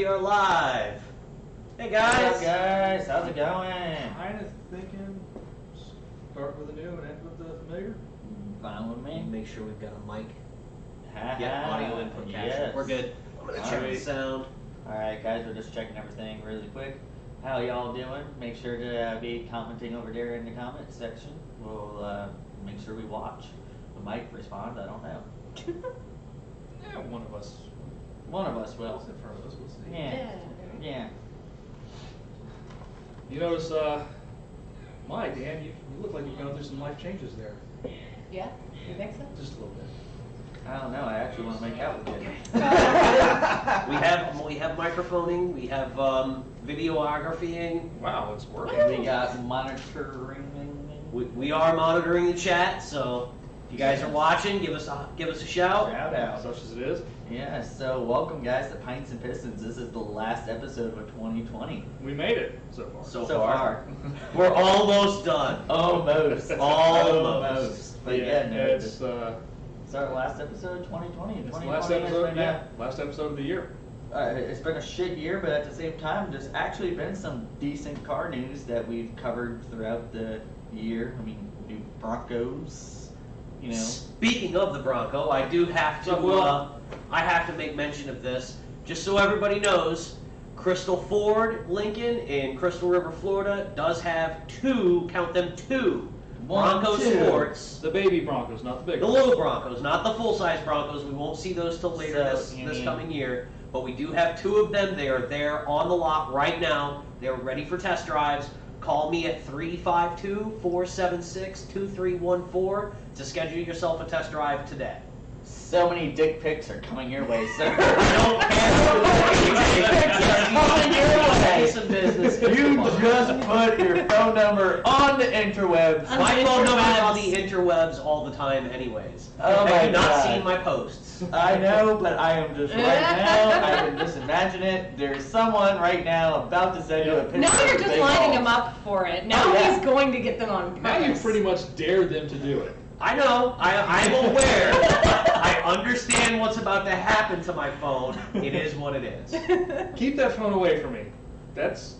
we are live. Hey guys. What's up, guys? How's it going? Kind of thinking start with the new and end with the familiar. Fine with me. Make sure we've got a mic. Yeah, Audio input capture. yes. We're good. I'm gonna check the sound. Alright, guys, we're just checking everything really quick. How y'all doing? Make sure to be commenting over there in the comment section. We'll make sure we watch. We might respond, I don't know. Yeah, one of us. One of us will. What's in front of us? We'll see. Yeah. You notice, Dan, you look like you've gone through some life changes there. Yeah? You think so? Just a little bit. I don't know, I actually want to make out with you. We have microphoning. We have videographying. Wow, it's working. We got monitoring. We are monitoring the chat. So if you guys are watching, give us a shout. Shout out. Such as it is. Yeah, so welcome guys to Pints and Pistons. This is the last episode of 2020. We made it so far. So So far. We're almost done. Almost. Almost. But yeah, no, it's it's our last episode, 2020. it's the 2020 last has episode. been, Yeah, last episode of the year. it's been a shit year, but at the same time, there's actually been some decent car news that we've covered throughout the year. I mean, new Broncos, you know. Speaking of the Bronco, I do have to. I have to make mention of this, just so everybody knows. Crystal Ford Lincoln in Crystal River, Florida, does have two Bronco Sports. The baby Broncos, not the big The ones. little Broncos, not the full-size Broncos. We won't see those till later So, this coming year. But we do have two of them. They are there on the lot right now. They're ready for test drives. Call me at 352-476-2314 to schedule yourself a test drive today. So many dick pics are coming your way, sir. I don't care. Coming your way. Some business. You just put your phone number on the interwebs. My phone number is on the interwebs all the time anyways. Oh my Have you not God. seen my posts? I know, but I am just right now. I can just imagine it. There's someone right now about to send you a picture. Now you're of just big lining balls. him up for it. Now yeah. he's going to get them on Now you purpose. pretty much dared them to do it. I know. I'm aware. I understand what's about to happen to my phone. It is what it is. Keep that phone away from me. That So-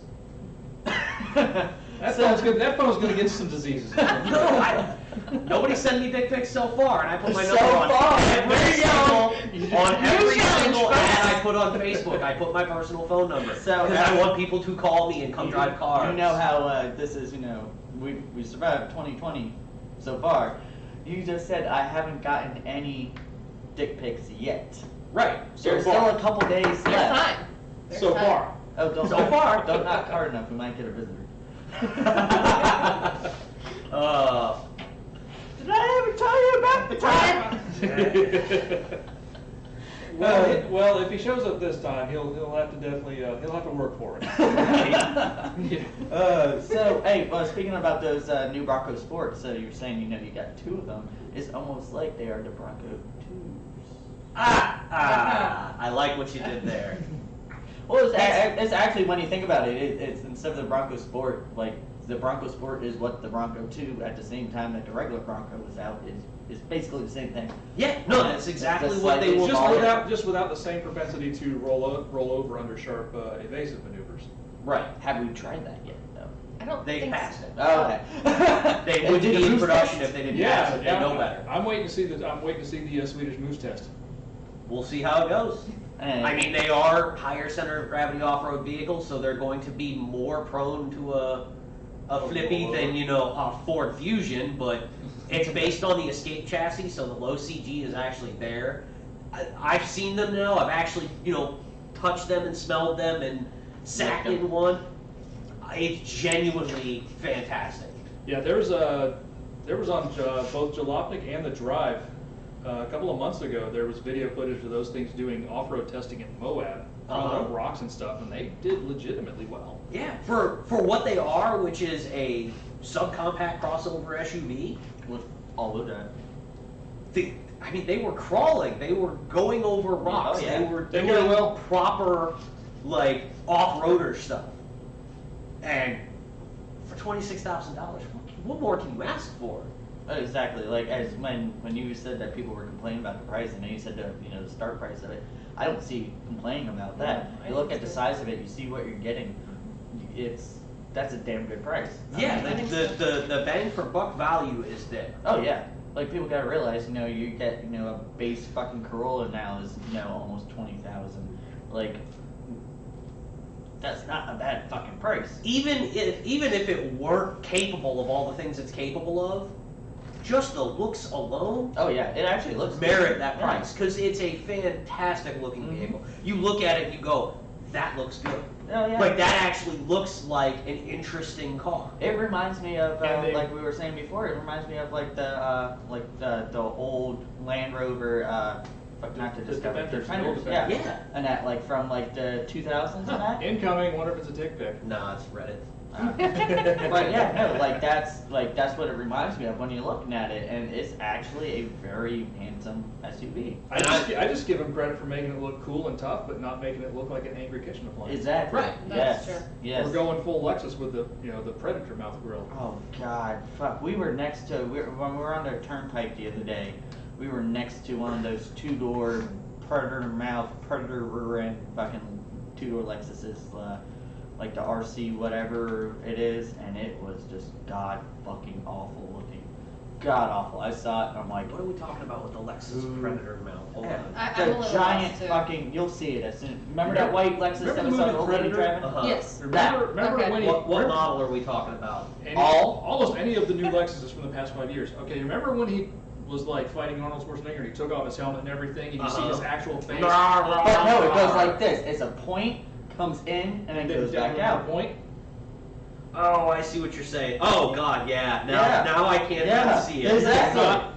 phone's good. That phone's gonna get some diseases. Nobody sent me dick pics so far, and I put my So number on far. every There you go. every challenge, single folks. ad I put on Facebook. I put my personal phone number So- because I want people to call me and come drive cars. You know how this is, we survived 2020 so far. You just said I haven't gotten any dick pics yet. Right. There's far. still a couple days There's left. time. There's So time. far. Oh, don't So far. Don't knock hard enough. We might get a visitor. Did I ever tell you about the time? Well, if he shows up this time, he'll have to definitely he'll have to work for it. So, hey, well, speaking about those new Bronco Sports, so you're saying you got two of them. It's almost like they are the Bronco 2s. I like what you did there. Well, it's actually, when you think about it, it's instead of the Bronco Sport, like, the Bronco Sport is what the Bronco 2 at the same time that the regular Bronco was out is basically the same thing. Yeah, no, that's exactly Just what like they it's will Just without the same propensity to roll over under sharp evasive maneuvers. Right. Have we tried that yet, though? I don't They think passed so. it. Oh, okay. They And would did be the in Moose production test? if they didn't pass it. They know better. I'm waiting to see the Swedish Moose test. We'll see how it goes. And- I mean, they are higher center of gravity off-road vehicles, so they're going to be more prone to a flippy than, a Ford Fusion, but it's based on the Escape chassis, so the low CG is actually there. I've seen them now. I've actually, touched them and smelled them and sat in one. It's genuinely fantastic. Yeah, there was on both Jalopnik and The Drive a couple of months ago. There was video footage of those things doing off-road testing in Moab, throwing up rocks and stuff, and they did legitimately well. Yeah, for what they are, which is a subcompact crossover SUV. with all of that. They were crawling. They were going over rocks. Oh, yeah. They were They doing were well. proper, off-roader stuff. And for $26,000, what more can you ask for? Exactly. Like as when you said that people were complaining about the price, and then you said the start price of it. I don't see complaining about that. I You look think at the it's size of it, you see what you're getting. That's a damn good price. Yeah, I think the bang for buck value is there. Oh yeah. Like people gotta realize, you get a base fucking Corolla now is almost 20,000. Like that's not a bad fucking price. Even if it weren't capable of all the things it's capable of, just the looks alone Oh yeah, it actually looks merit good. that Yeah. price because it's a fantastic looking Mhm. vehicle. You look at it, and you go, that looks good. Oh yeah. Like that actually looks like an interesting car. It reminds me of And they- like we were saying before. It reminds me of like the old Land Rover. Not the The Discovery. Defenders, the Defenders, old yeah. Defenders. Yeah. And that like from like the 2000s and that. Incoming, wonder if it's a dick pic. Nah, it's Reddit. But yeah, no, like that's what it reminds me of when you're looking at it, and it's actually a very handsome SUV. I just give him credit for making it look cool and tough, but not making it look like an angry kitchen appliance. Exactly. Right. Yes. That's true. Yes. We're going full Lexus with the Predator mouth grill. Oh God, fuck! We were next to when we were on the turnpike the other day. We were next to one of those two-door Predator mouth, Predator rear end, fucking two-door Lexuses, like the RC whatever it is, and it was just god fucking awful looking, god awful. I saw it and I'm like, What are we talking about with the Lexus Ooh. Predator mount? Hold yeah, on. I'm a the little giant lost, too. fucking. You'll see it as soon. Remember that white Lexus Remember that the was on movie the old lady Predator? driving? Uh-huh. Yes. Remember Okay. when he, What remember- model are we talking about? almost any of the new Lexuses from the past 5 years. Okay, remember when he was like fighting Arnold Schwarzenegger and he took off his helmet and everything and you see Uh-huh. his actual face? But no, it goes like this. It's a point, comes in, and then goes back down out. the point. Oh, I see what you're saying. Oh God, yeah. Yeah. Now I can't Yeah, see it. exactly. Not-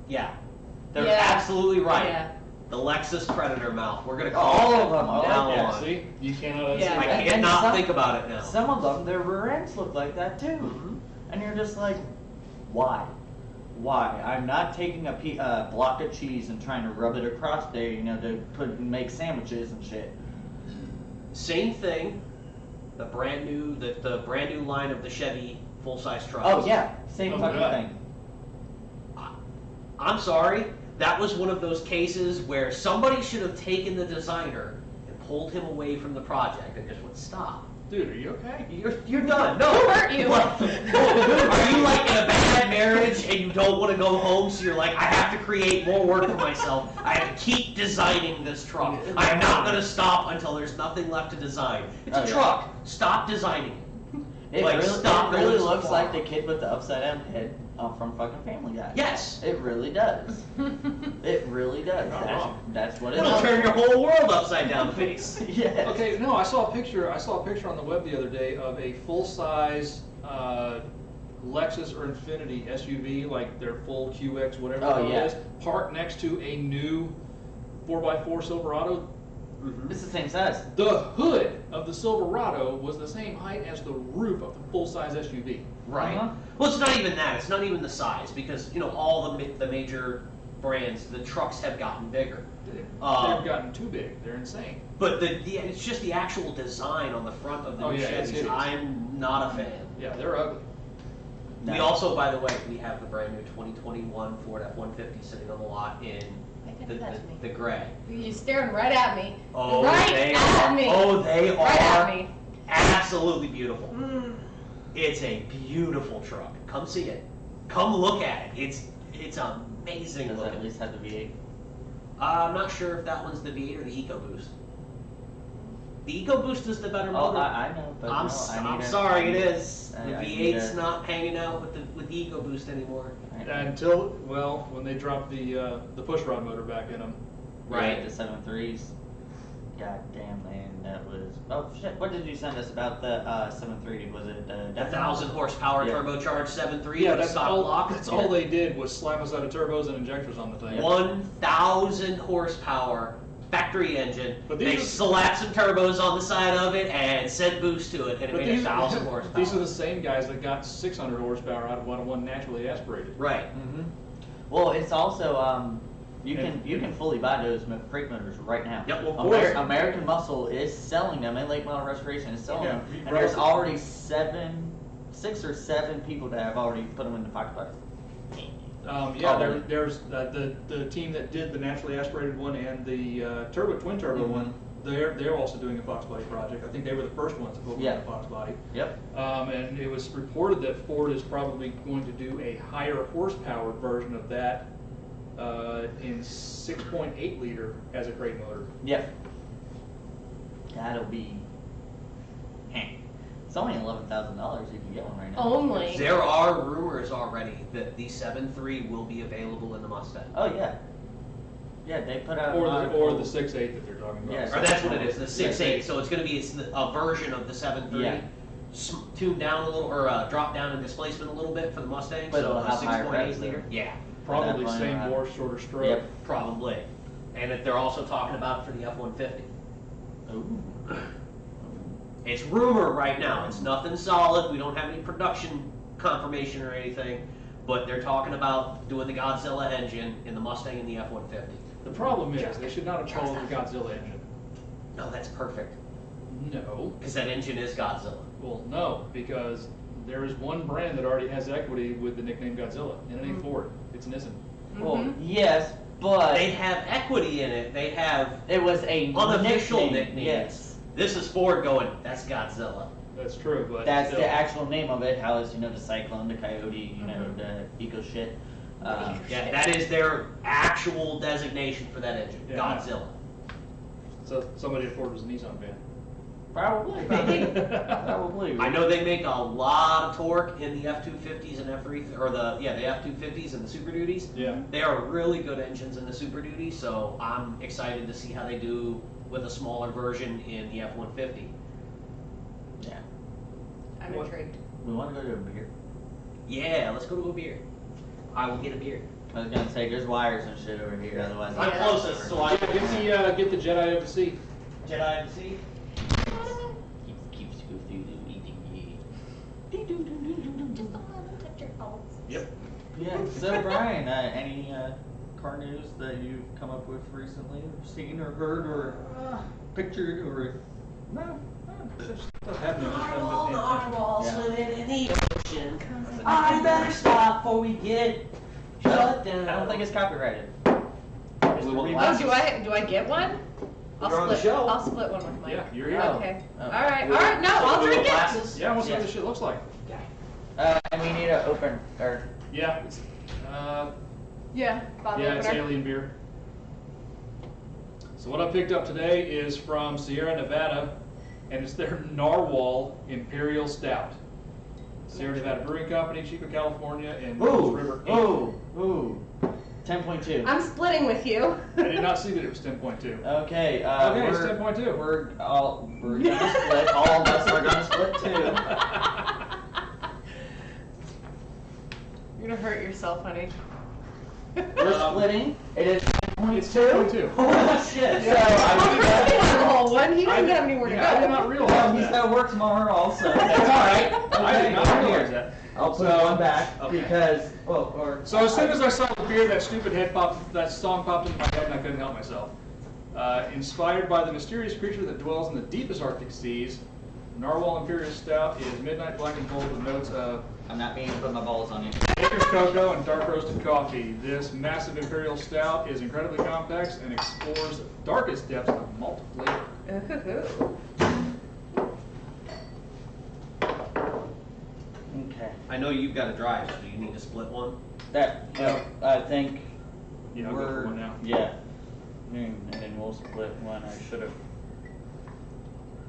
Yeah, they're Yeah. absolutely right. Yeah. The Lexus Predator mount. We're gonna call All it of them. from now yeah, on. see? You cannot Yeah. I And cannot some- think about it now. Some of them, their rear ends look like that too, Mhm. and you're just like, why? Why? I'm not taking a block of cheese and trying to rub it across there, to make sandwiches and shit. Same thing. The brand new line of the Chevy full size trucks. Oh yeah, same Oh, fucking God. thing. I'm sorry. That was one of those cases where somebody should have taken the designer and pulled him away from the project and just went, stop. Dude, are you okay? You're done. No. Who hurt you? Like, are you like in a bad marriage and you don't want to go home, so you're like, I have to create more work for myself. I have to keep designing this truck. I'm not going to stop until there's nothing left to design. It's Oh, a yeah. truck. Stop designing it. It Like, really, stop it really going so looks far. like the kid with the upside down head from fucking Family Guy. Yes. It really does. It really does. Not wrong. That's what it It'll is. turn your whole world upside down face. Yes. Okay, no, I saw a picture on the web the other day of a full-size Lexus or Infiniti SUV, like their full QX, whatever Oh, it yeah. is, parked next to a new 4x4 Silverado. It's the same size. The hood of the Silverado was the same height as the roof of the full-size SUV. Right. Uh-huh. Well, it's not even that. It's not even the size because all the major brands, the trucks have gotten bigger. They've Um, gotten too big. They're insane. But it's just the actual design on the front of the Oh, new yeah, it's Chevys. hideous. I'm not a fan. Yeah, they're ugly. We No. also, by the way, we have the brand new 2021 Ford F-150 sitting on the lot in I can do that to me. the gray. You're staring right at me. Oh, right they at are. me. Oh, they Right at are me. absolutely beautiful. It's a beautiful truck. Come see it. Come look at it. It's amazing Does it looking. at least have the V8? I'm not sure if that one's the V8 or the EcoBoost. The EcoBoost is the better Oh, motor. I know, but I'm, no, s- I I'm need a- sorry, I it need a- is. The I need V8's a- not hanging out with the EcoBoost anymore. Until, well, when they dropped the pushrod motor back in them. Right. The 7.3s. God damn, man, that was. Oh shit! What did you send us about the 7.3? Was it the 1,000 horsepower Yeah. turbocharged 7.3 Yeah, with a that's stock all. block. That's all they did was slap a set of turbos and injectors on the thing. 1,000 horsepower factory engine. But They these are- slapped some turbos on the side of it and sent boost to it, and it But made 1,000 horsepower. these are the same guys that got 600 horsepower out of one naturally aspirated. Right. Mm-hmm. Well, it's also you can fully buy those freight motors right now. Yep, well, of course. American Muscle is selling them, and Late Model Restoration is selling Yeah, them, we and there's brought- already 7 6 or 7 people that have already put them in the Fox Bucks. Yeah, Oh, there's the team that did the naturally aspirated one and the twin turbo one. They're also doing a Fox body project. I think they were the first ones to focus on the Fox body. Yep. And it was reported that Ford is probably going to do a higher horsepower version of that in 6.8 liter as a crate motor. Yep. That'll be. It's only $11,000. You can get one right now. Only. There are rumors already that the 7.3 will be available in the Mustang. Oh yeah. Yeah, they put out. Or an the 6.8 article. that they're talking about. Yeah. Or that's what it is, the 6.8. 6.8. So it's going to be a version of the 7.3. Yeah. Tuned down a little, or drop down in displacement a little bit for the Mustang. But so it'll a have higher 6.8 revs liter. there. Yeah, Probably That same line bore, shorter stroke. Yep. probably. And if they're also talking about it for the F-150. Ooh. It's rumor right now. It's nothing solid. We don't have any production confirmation or anything. But they're talking about doing the Godzilla engine in the Mustang and the F-150. The problem is, they should not have called it the Godzilla engine. No, that's perfect. No. Because that engine is Godzilla. Well, no, because there is one brand that already has equity with the nickname Godzilla, and it ain't Ford. It's Nissan. Well, yes, but They have equity in it. They have it was a unofficial nickname. nicknames. Yes. This is Ford going, that's Godzilla. That's true, but That's still. the actual name of it. How is the Cyclone, the Coyote, the Eco shit. Yeah, that is their actual designation for that engine, Yeah. Godzilla. So somebody at Ford was a Nissan fan. Probably. Probably. I know they make a lot of torque in the F-250s and F-3, or the F-250s and the Super Duties. Yeah. They are really good engines in the Super Duty, so I'm excited to see how they do with a smaller version in the F-150. Yeah. I'm What? intrigued. We want to go to a beer. Yeah, let's go to a beer. I will get a beer. I was gonna say there's wires and shit over here. Otherwise, I'm Yeah. closest, so I Get the Jedi of the Sea. Jedi to see. keeps eating. Just don't let them touch your balls. Yep. Yeah. So Brian, any car news that you've come up with recently, or seen, or heard, or pictured, or no? Stuff happening. Narwhal, narwhal, Yeah. swimming in the ocean. I better stop before we get shut down. I don't think it's copyrighted. We will Oh, do I get one? You're on the show. I'll split one with Mike. Yeah, you're here. Okay. Oh. All right. No, I'll drink it. Glasses? Yeah, I want to see what Yeah. this shit looks like. And we need to open, or Yeah. Yeah, bottle Yeah, it's opener. alien beer. So what I picked up today is from Sierra Nevada, and it's their Narwhal Imperial Stout. Sierra Nevada Brewing Company, Chico, California, and Rose River. ooh, 10.2. I'm splitting with you. I did not see that it was 10.2. Okay, Okay, it's we're 10.2. We're gonna split. All of us are gonna split too. You're gonna hurt yourself, honey. We're splitting. It is 10.2. It's 10.2. Holy shit! So Oh, Chris I can have the whole one. He doesn't have anywhere to I did not go. realize well, he's that. gotta work tomorrow also. That's all right. I did not Okay, realize that. I'll put So- one back okay. because or So as soon as I saw the beer, that stupid that song popped into my head, and I couldn't help myself. Inspired by the mysterious creature that dwells in the deepest Arctic seas, Narwhal Imperial Stout is midnight black and bold with notes of I'm not meaning to put my balls on you. Baker's cocoa and dark roasted coffee. This massive Imperial Stout is incredibly complex and explores the darkest depths of malt flavor. Ooh. Okay. I know you've got to drive, so do you need to split one? I think Yeah, I'll go for we're one now. yeah. And then we'll split one. I should have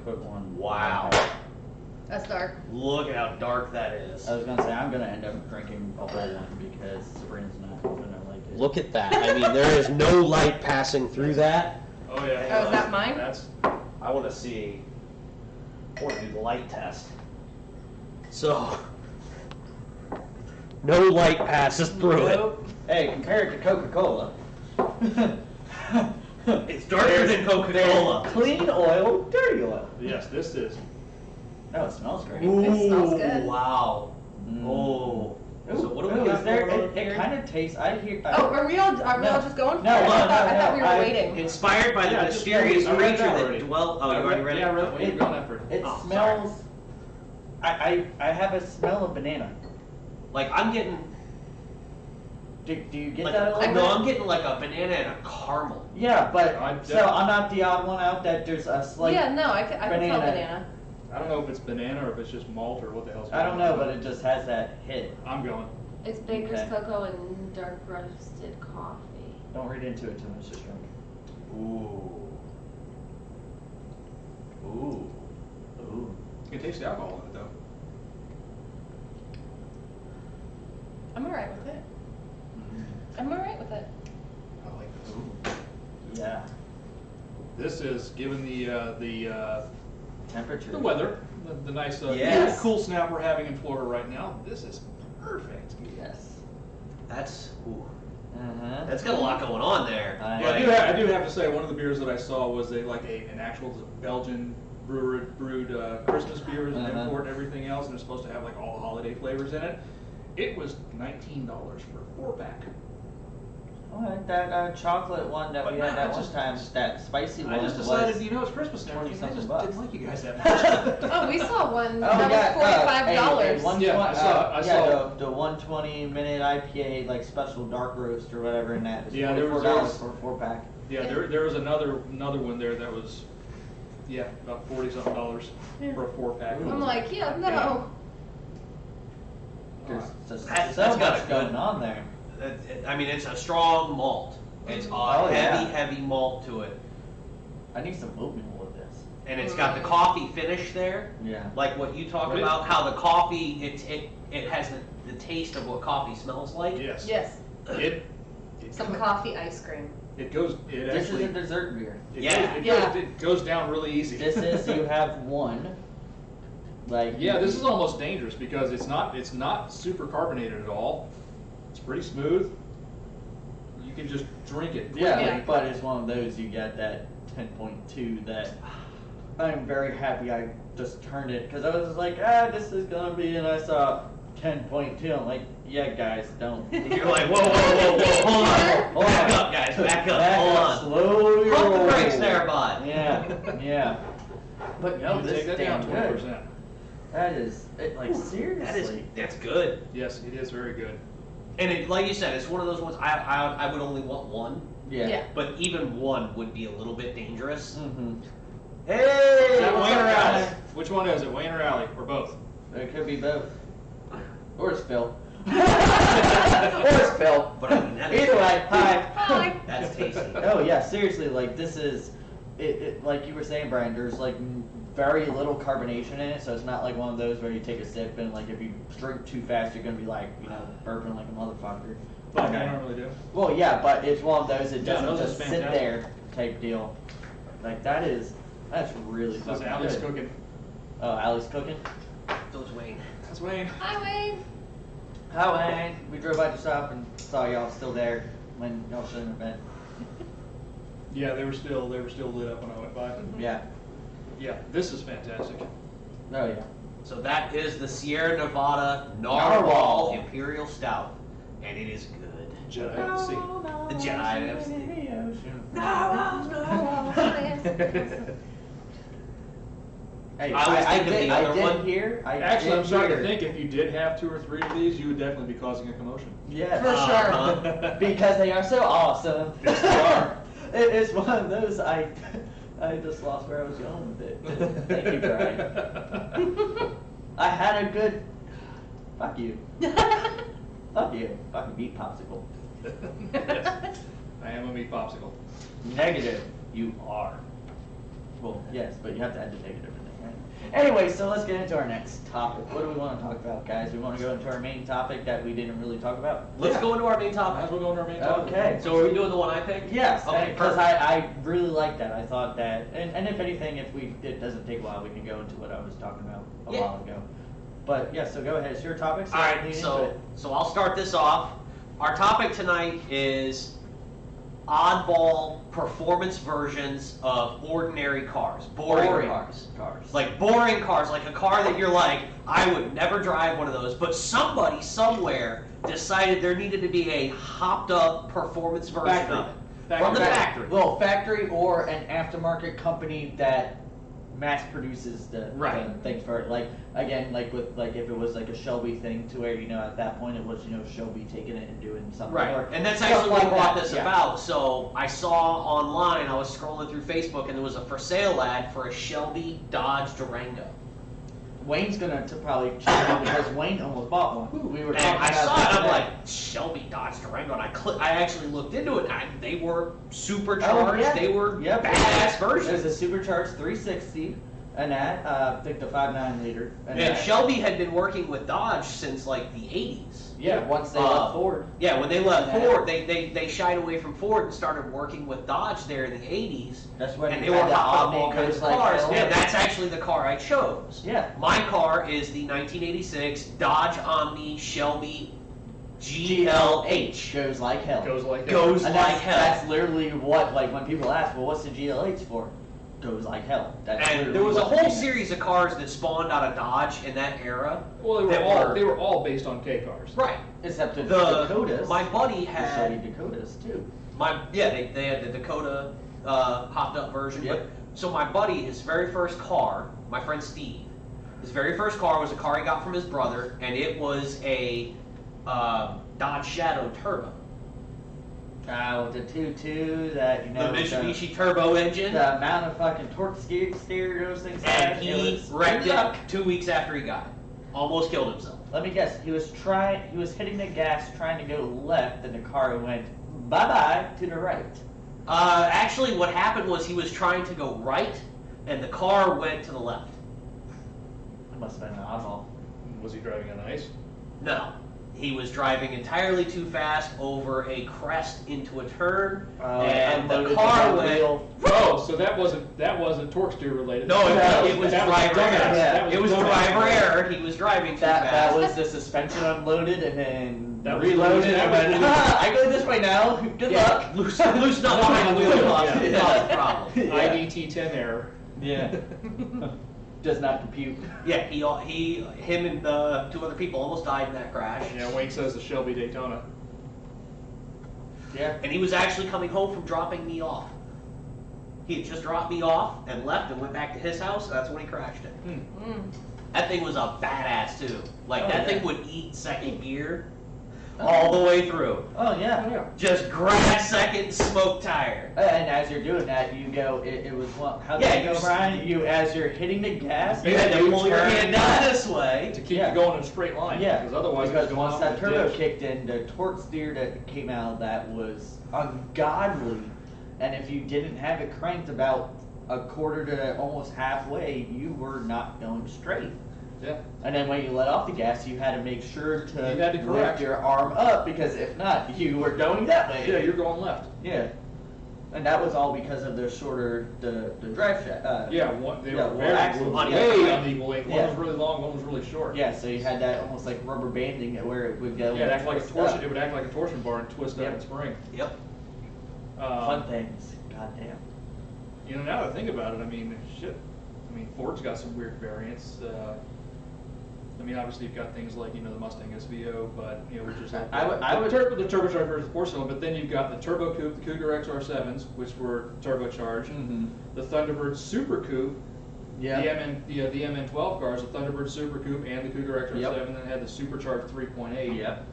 put one. Wow. That's dark. Look at how dark that is. I was gonna say I'm gonna end up drinking a whole one because Sabrina's not gonna like it. Look at that. I mean, there is no light passing through that. Oh yeah. Oh, is that mine? That's I want to see. I want to do the light test. So, no light passes through it. Hey, compare it to Coca-Cola. It's darker than Coca-Cola. Clean oil, dirty oil. yes. This is. No, it smells great. It smells good. Wow. Mm. Oh. Ooh, So what do we ooh, got is there? going on It here? kind of tastes. I hear. Oh, are we all just going for No, it? no, I thought no, we were I- waiting. Inspired by the Yeah, I just mysterious read it. I read creature that that already. dwelt. Oh, you already read Yeah, I it? read it. We've gone that for. It Oh, smells. I have a smell of banana. Like I'm getting, Do you get like, that a little bit? I'm getting like a banana and a caramel. Yeah, but I so definitely- I'm not the odd one out that there's a slight. Yeah, no, I can tell banana. banana. I don't know if it's banana or if it's just malt or what the hell's I going don't on. know, but it just has that hit. I'm going. It's baker's Okay. cocoa and dark roasted coffee. Don't read into it too much. Just drink. Ooh. Ooh. Ooh. You can taste the alcohol in it though. I'm alright with it. I'm alright with it. I like this. Yeah. This is given Temperature. the weather, the nice Yes. cool snap we're having in Florida right now. This is perfect. Yes. That's ooh. Uh-huh. That's got a lot going on there. Yeah, I do have to say one of the beers that I saw was an actual Belgian brewed Christmas beer as an Uh-huh. import and everything else, and it's supposed to have like all the holiday flavors in it. It was $19 for a 4-pack. Oh, and that chocolate one that But we no, had that I one just- time, that spicy one. I just decided, was you know, it's Christmas and everything. I 20-something just bucks. didn't like you guys that much. Oh, we saw one Oh, that yeah, was $45. Yeah, I saw- the 120-minute IPA like special dark roast or whatever in that. It's Yeah, there was- $44 for a 4-pack. Yeah, there was another one there that was, yeah, about $40-something for a 4-pack. I'm like, yeah, no. There's just That's so got much a going good- on there. I mean, it's a strong malt. It's a Oh, yeah. heavy malt to it, I need some oatmeal with this. and it's got the coffee finish there. Yeah. Like what you talked Right. about, how the coffee it has the taste of what coffee smells like. Yes. Yes, It some coffee ice cream. It goes. It This actually. is a dessert beer. It goes down really easy. This is you have one. Like Yeah, this is almost dangerous because it's not super carbonated at all. It's pretty smooth. You can just drink it. Yeah, quickly. but it's one of those you get that 10.2 that I'm very happy I just turned it because I was just like, this is gonna be, and I saw 10.2. I'm like, yeah, guys, don't. You're like, whoa, hold on, Hold back on. up, guys, back up, Back hold up, on. slow your Pump the roll. brakes there, bud. Yeah. But no, You this take is that damn down good. 20%. That is, like, seriously. That's good. Yes, it is very good. And it, like you said, it's one of those ones. I would only want one, Yeah. but even one would be a little bit dangerous. Mm-hmm. Hey, Is that what's Wayne or up, Alley? guys? Which one is it, Wayne or Alley, or both? It could be both. Or it's Phil. Or it's Phil. But I mean, that is- Either way, hi. Hi. That's tasty. Oh yeah, seriously, like this is, it like you were saying, Brian, there's like very little carbonation in it, so it's not like one of those where you take a sip and like if you drink too fast, you're gonna be like, burping like a motherfucker. Like I normally do. Well, yeah, but it's one of those that Yeah, doesn't those are just sit fantastic. there type deal. Like that's really Because fucking Allie's good. cooking. Oh, Allie's cooking. Those Wayne. That's Wayne. Hi, Wayne. Hi, Wayne. We drove by the shop and saw y'all still there when y'all shouldn't have been. Yeah, they were still lit up when I went by. Yeah. Yeah, this is fantastic. Oh yeah. So that is the Sierra Nevada Narwhal. Narwhal Imperial Stout, and it is good. Jedi of the Sea. The Jedi of the Hey, I was thinking did, the other I did one. hear. Actually, I'm did starting to hear- think if you did have 2 or 3 of these, you would definitely be causing a commotion. Yeah. For Uh-huh. Because they are so awesome. Yes, they are. It is one of those I just lost where I was going with it. Thank you, Brian. I had a good. Fuck you. Fuck you. Fucking meat popsicle. Yes. I am a meat popsicle. Negative. You are. Well, yes, but you have to add the negative in there, right? Anyway, so let's get into our next topic. What do we want to talk about, guys? We want to go into our main topic that we didn't really talk about? Let's go into our main Might as topic. well go into our main topic. Okay. So are we doing the one I picked? Yes, Okay, because perfect. I really like that. I thought that, and if anything, if it doesn't take a while, we can go into what I was talking about a Yeah. while ago. But yeah, so go ahead. It's your topic. So All lead right, into so it. I'll start this off. Our topic tonight is oddball performance versions of ordinary cars, boring cars. Like boring cars, like a car that you're like, I would never drive one of those, but somebody somewhere decided there needed to be a hopped up performance version of it. From the factory. Well, factory or an aftermarket company that mass produces the Right. thing for it. Like again, like with like if it was like a Shelby thing to where at that point it was Shelby taking it and doing something. Right, Or and that's stuff actually what like brought that, this yeah. about. So I saw online, I was scrolling through Facebook, and there was a for sale ad for a Shelby Dodge Durango. Wayne's gonna probably check it because Wayne almost bought one. We were And talking I about saw that it, I'm today. like, Shelby Dodge Durango, and I actually looked into it, and they were supercharged, yeah. they were Yep. badass There's versions. a supercharged 360 and that I think the 5.9 liter. And that- Shelby had been working with Dodge since like the 80s. Yeah, once they Uh, left Ford. Yeah, when they left Yeah. Ford, they shied away from Ford and started working with Dodge there in the 80s. That's when And they you were had the hopping up Omni all kinds goes of like cars. hell. Yeah, that's actually the car I chose. Yeah. My car is the 1986 Dodge Omni Shelby GLH. Goes like hell. Goes like that. Goes And like that's, hell. that's literally what, like, when people ask, well, what's the GLH for? Goes like hell. That's And literally there was a what the whole name is. series of cars that spawned out of Dodge in that era. Well, they were all based on K cars. Right. Except the The Dakotas. my buddy the Chevy had Dakotas, too. they had the Dakota hopped up version. Yep. But so my buddy, his very first car, my friend Steve, his very first car was a car he got from his brother, and it was a Dodge Shadow Turbo, With the 2.2 that, the Mitsubishi Turbo engine, the amount of fucking torque steer those things and had, he it was wrecked yuck. it 2 weeks after he got it, almost killed himself. Let me guess. He was hitting the gas, trying to go left, and the car went bye-bye to the right. Actually, what happened was he was trying to go right, and the car went to the left. It must have been an oddball. Was he driving on ice? No. He was driving entirely too fast over a crest into a turn, and the unloaded car the went. wheel. Oh, so that wasn't torque steer related. No, it was That driver dumbass. error. That It was dumbass. driver error. He was driving too That fast. was the suspension unloaded and then That was- reloaded that and was went, the- I go this way now. Good luck. Loose nut behind the wheel caused the problem. Yeah. IDT-10 error. Yeah. Does not compute. Yeah, him and the 2 other people almost died in that crash. Yeah, Wayne says the Shelby Daytona. Yeah. And he was actually coming home from dropping me off. He had just dropped me off and left and went back to his house. That's when he crashed it. Mm. That thing was a badass too. Like Oh, that yeah. thing would eat second gear all the way through. Oh yeah. Just grab second smoke tire. And as you're doing that, you go. It was what? How did Yeah, it you go, Brian? You as you're hitting the gas. You had to pull your turn hand down this way. To keep Yeah. you going in a straight line. Yeah, Because otherwise because it's going once off that the turbo ditch. kicked in, the torque steer that came out of that was ungodly. And if you didn't have it cranked about a quarter to almost halfway, you were not going straight. Yeah. And then when you let off the gas, you had to make sure to, You had to lift correct. your arm up because if not, you were going that way. Yeah, you're going left. Yeah. And that was all because of the shorter the drive shaft. Yeah, they Yeah, were well, very axles. way unequal length. One Yeah. was really long, one was really short. Yeah, so you had that almost like rubber banding where it would go. Yeah, it acted like a twist torsion. up. It would act like a torsion bar and twist Yep. up and spring. Yep. Fun things. Goddamn. You know, now that I think about it, I mean, shit. I mean, Ford's got some weird variants. I mean, obviously you've got things like the Mustang SVO, but which is like I would- the turbocharged version of 4-cylinder. But then you've got the Turbo Coupe, the Cougar XR7s, which were turbocharged. Mm-hmm. The Thunderbird Super Coupe, Yeah. the MN12 cars, the Thunderbird Super Coupe and the Cougar XR7, Yep. and then had the supercharged 3.8. Yep.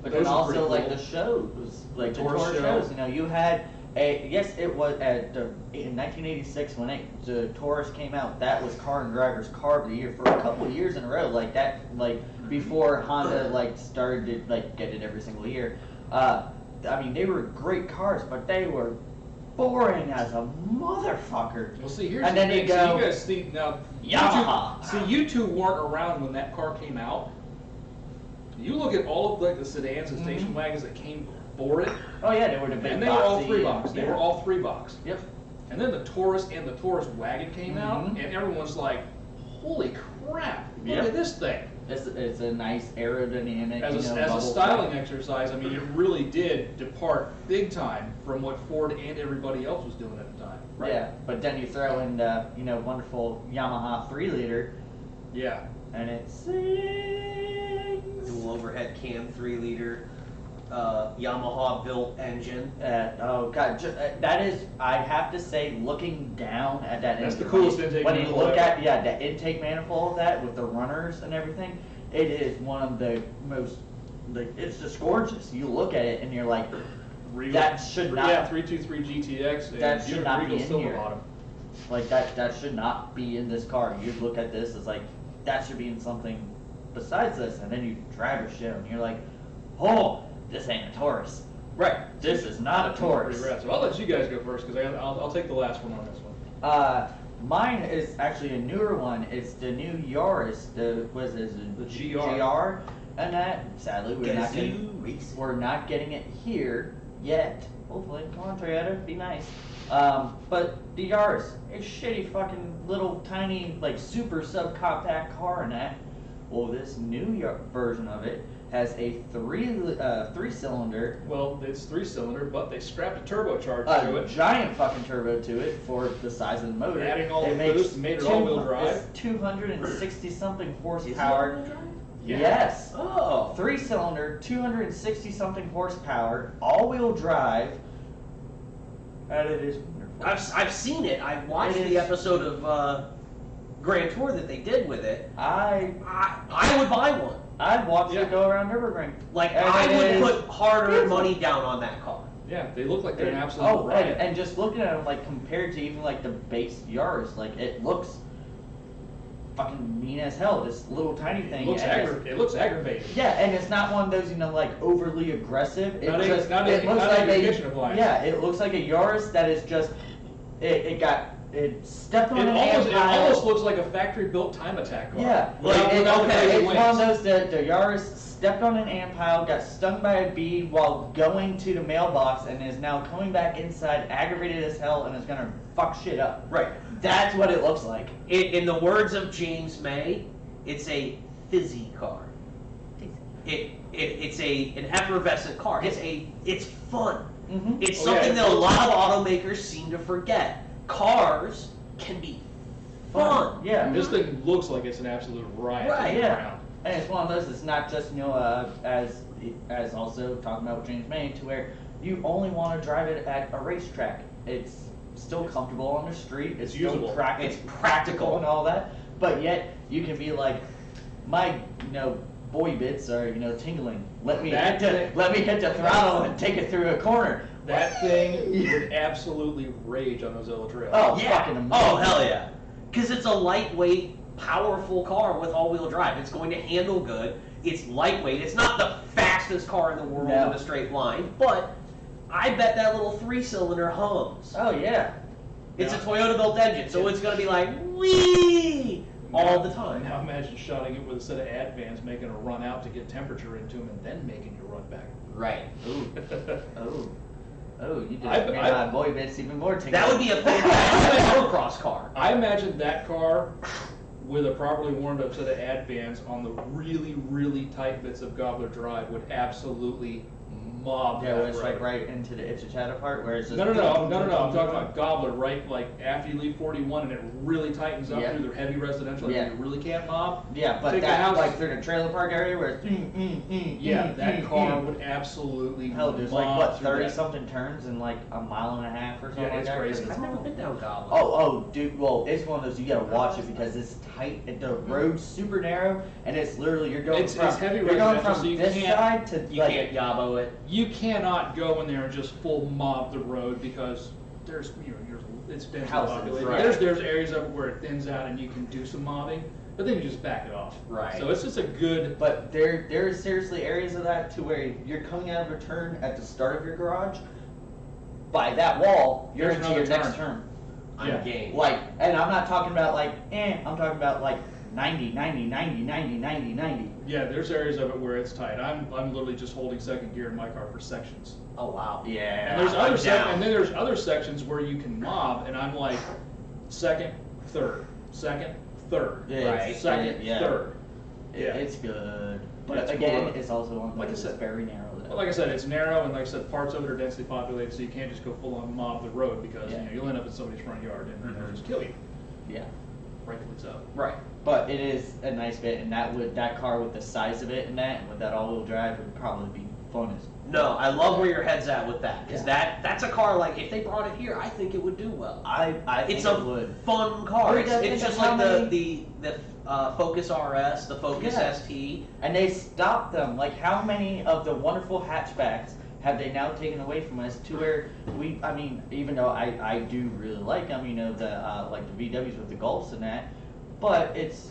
But Those then are pretty also like cool. the shows, like the Taurus tour show. shows. You had it was in 1986 when the Taurus came out. That was Car and Driver's Car of the Year for a couple of years in a row. Like that, before Honda started to get it every single year. I mean, they were great cars, but they were boring as a motherfucker. Well, see, here's And the then thing. you go, So you guys see now. Yamaha. You two weren't around when that car came out. You look at all of the sedans and station Mhm. wagons that came before it, Oh yeah, they were the big and they were all boxy 3-box. and- They yeah. were all 3-box. Yep. And then the Taurus and the Taurus wagon came out, Mhm. and everyone's like, "Holy crap! Look Yep. at this thing!" It's a nice aerodynamic. As a bubble styling wrap. exercise, I mean, it really did depart big time from what Ford and everybody else was doing at the time. Yeah, but then you throw in the wonderful Yamaha 3-liter, Yeah. and it sings. Dual overhead cam 3-liter. Yamaha built engine. Oh god, that is, I have to say, looking down at that That's the engine, coolest intake when you manifold look ever. at the intake manifold of that with the runners and everything, it is one of the most, like, it's just gorgeous. You look at it and you're like, Regal. that should not, Yeah, 323 GTX. And that should not Regal be in silver here. bottom. like that should not be in this car. You look at this as like, that should be in something besides this, and then you drive your shit and you're like, oh, this ain't a Taurus. Right. This is not a Taurus. Pretty rad. So I'll let you guys go first because I'll take the last one on this one. Mine is actually a newer one. It's the new Yaris. The GR. GR, and that sadly Gazoo. we're not getting it here yet. Hopefully, come on Toyota, be nice. But the Yaris, a shitty fucking little tiny like super subcompact car in that. Well, this new version of it has a three-cylinder. Well, it's 3-cylinder, but they strapped a turbocharger to A it. giant fucking turbo to it for the size of the motor. Adding all the makes boost, made it all-wheel drive. 260 something Is it horsepower. all-wheel drive? Yeah. Yes. Oh. 3-cylinder, 260 something horsepower, all-wheel drive. And it is wonderful. I've seen it. I watched It the is- episode of Grand Tour that they did with it. I I would buy one. I'd watch Yeah. it go around Nürburgring. Like, And I it would is put hard-earned beautiful. money down on that car. Yeah, they look like they're an absolute Oh, riot. and just looking at them, like, compared to even, like, the base Yaris, like, it looks fucking mean as hell, this little tiny thing. It looks aggravating. Yeah, and it's not one of those, like, overly aggressive. Not a kitchen appliance. Yeah, it looks like a Yaris that is just, it stepped on It an almost, amp it pile. almost looks like a factory-built time attack car. Yeah, Without- without the crazy it's one of wings. those, the Yaris stepped on an amp pile, got stung by a bee while going to the mailbox, and is now coming back inside, aggravated as hell, and is gonna fuck shit up. Right. That's what it looks like. In the words of James May, it's a fizzy car. It's an effervescent car. It's fun. Mm-hmm. It's Oh, yeah, something it's- that a lot of automakers seem to forget. Cars can be fun. Yeah. This thing looks like it's an absolute riot. Right, to go Yeah. around. And it's one of those, it's not just, as also talking about with James May, to where you only want to drive it at a racetrack. It's still comfortable on the street, it's still usable. It's practical. and all that, but yet you can be like, my, boy bits are, tingling. Let me That hit the throttle and take it through a corner. That thing would absolutely rage on those yellow trails. Oh, Yeah. fucking amazing. Oh, hell yeah. Because it's a lightweight, powerful car with all-wheel drive. It's going to handle good. It's lightweight. It's not the fastest car in the world No. in a straight line, but I bet that little 3-cylinder hums. Oh, yeah. It's a Yeah. Toyota-built engine, so it's going to be like, wee all the time. Now imagine shotting it with a set of Advans, making a run out to get temperature into them, and then making you run back. Right. Oh, you just I- made I- my boy bits even more tingling. That would be a fantastic motocross car. I imagine that car with a properly warmed up set of Advans on the really, really tight bits of Gobbler Drive would absolutely mob Yeah, that where it's road. like right into the Itchachata part, where it's just... No. I'm talking about Gobbler, right? Like after you leave 41 and it really tightens up Yeah. through the heavy residential, Yeah. and you really can't mob. Yeah, but Take the that, house- like, through the trailer park area where it's... That car would absolutely Hell, there's mob like, what, through that. 30-something turns in like a mile and a half or something Yeah, like it's that? crazy. I've never been down Goblin. Oh, dude, well, it's one of those, you gotta watch it because it's tight, and the road's super narrow, and it's literally, you're going It's from, heavy you're going residential, from so you this can't- side to, You like, can't yabo it. You cannot go in there and just full mob the road because there's it's densely Houses, populated. right. There's areas of it where it thins out and you can do some mobbing, but then you just back it off. Right. So it's just a good. but there is seriously areas of that to where you're coming out of a turn at the start of your garage, by that wall, you're There's into your another next turn. I'm Yeah. game. Like, and I'm not talking about like, I'm talking about like 90. Yeah, there's areas of it where it's tight. I'm literally just holding second gear in my car for sections. Oh wow. Yeah. And there's I'm other down. and then there's other sections where you can mob, and I'm like second, third, second, third, Yeah, Right. second, yeah. third. Yeah. It's good. But It's again, good. it's also one Like I that's said- very narrow. Well, like I said, it's narrow, and like I said, parts of it are densely populated, so you can't just go full on mob the road because Yeah. you'll end up in somebody's front yard and they'll just kill you. Yeah. Rightfully so. Right. But it is a nice bit, and that car with the size of it and with that all-wheel drive would probably be fun as No, I love where your head's at with that, because Yeah. that's a car, like, if they brought it here, I think it would do well. I think It's it a would. fun car. Or It's, does- it's does just how like many- the Focus RS, the Focus Yeah. ST. And they stopped them. Like, how many of the wonderful hatchbacks have they now taken away from us to where I mean, even though I do really like them, you know, like the VWs with the Golfs and that, but it's,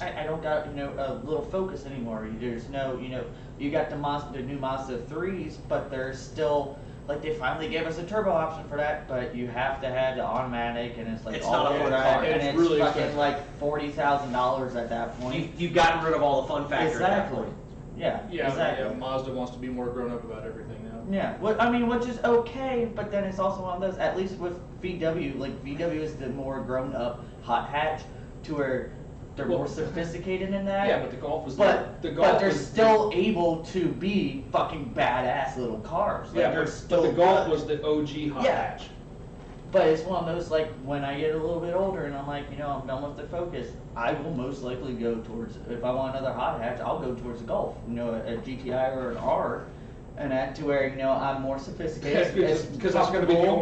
I don't got, you know, a little Focus anymore. There's no, you know, you got the new Mazda 3s, but they're still, like, they finally gave us a turbo option for that, but you have to have the automatic, and it's like It's all not a over fun that, car. and It's it's really fucking expensive. like $40,000 at that point. You've gotten rid of all the fun factor at that Exactly. point. Yeah. Yeah, Exactly. yeah, Mazda wants to be more grown up about everything now. Yeah. What I mean, which is okay, but then it's also one of those. At least with VW, like VW is the more grown up hot hatch, to where they're Well, more sophisticated in that. Yeah, but the Golf was But the Golf but they're was, still able to be fucking badass little cars. Like, yeah, they're but still the Golf good. was the OG hot Yeah. hatch. But it's one of those, like, when I get a little bit older and I'm like, you know, I'm done with the Focus, I will most likely go towards, if I want another hot hatch, I'll go towards a Golf, you know, a GTI or an R, and that to where, you know, I'm more sophisticated. Because that's going to be the comfortable.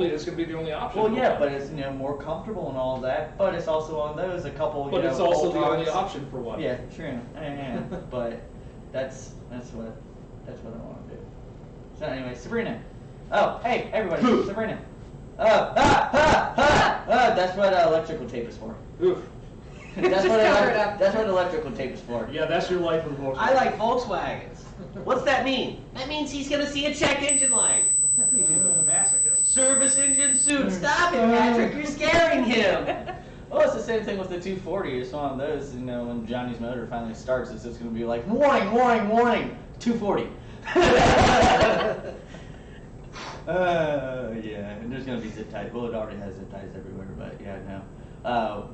only option. Well, for yeah, one. but it's, you know, more comfortable and all that, but it's also on those, a couple, But you it's know, also the only bolt-ons. option for one. Yeah, true, yeah, but that's what I want to do. So anyway, Sabrina. Oh, hey, everybody, Sabrina. That's what electrical tape is for. Oof. That's Just what cover it up. that's what electrical tape is for. Yeah, that's your life with Volkswagen. I like Volkswagens. What's that mean? That means he's gonna see a check engine light. He's a masochist. Service engine suit. Stop it, Patrick. You're scaring him. Well, it's the same thing with the 240. It's one of those, you know, when Johnny's motor finally starts, it's just going to be like, warning, warning, warning, 240. Yeah, and there's going to be zip ties. Well, it already has zip ties everywhere, but yeah, no.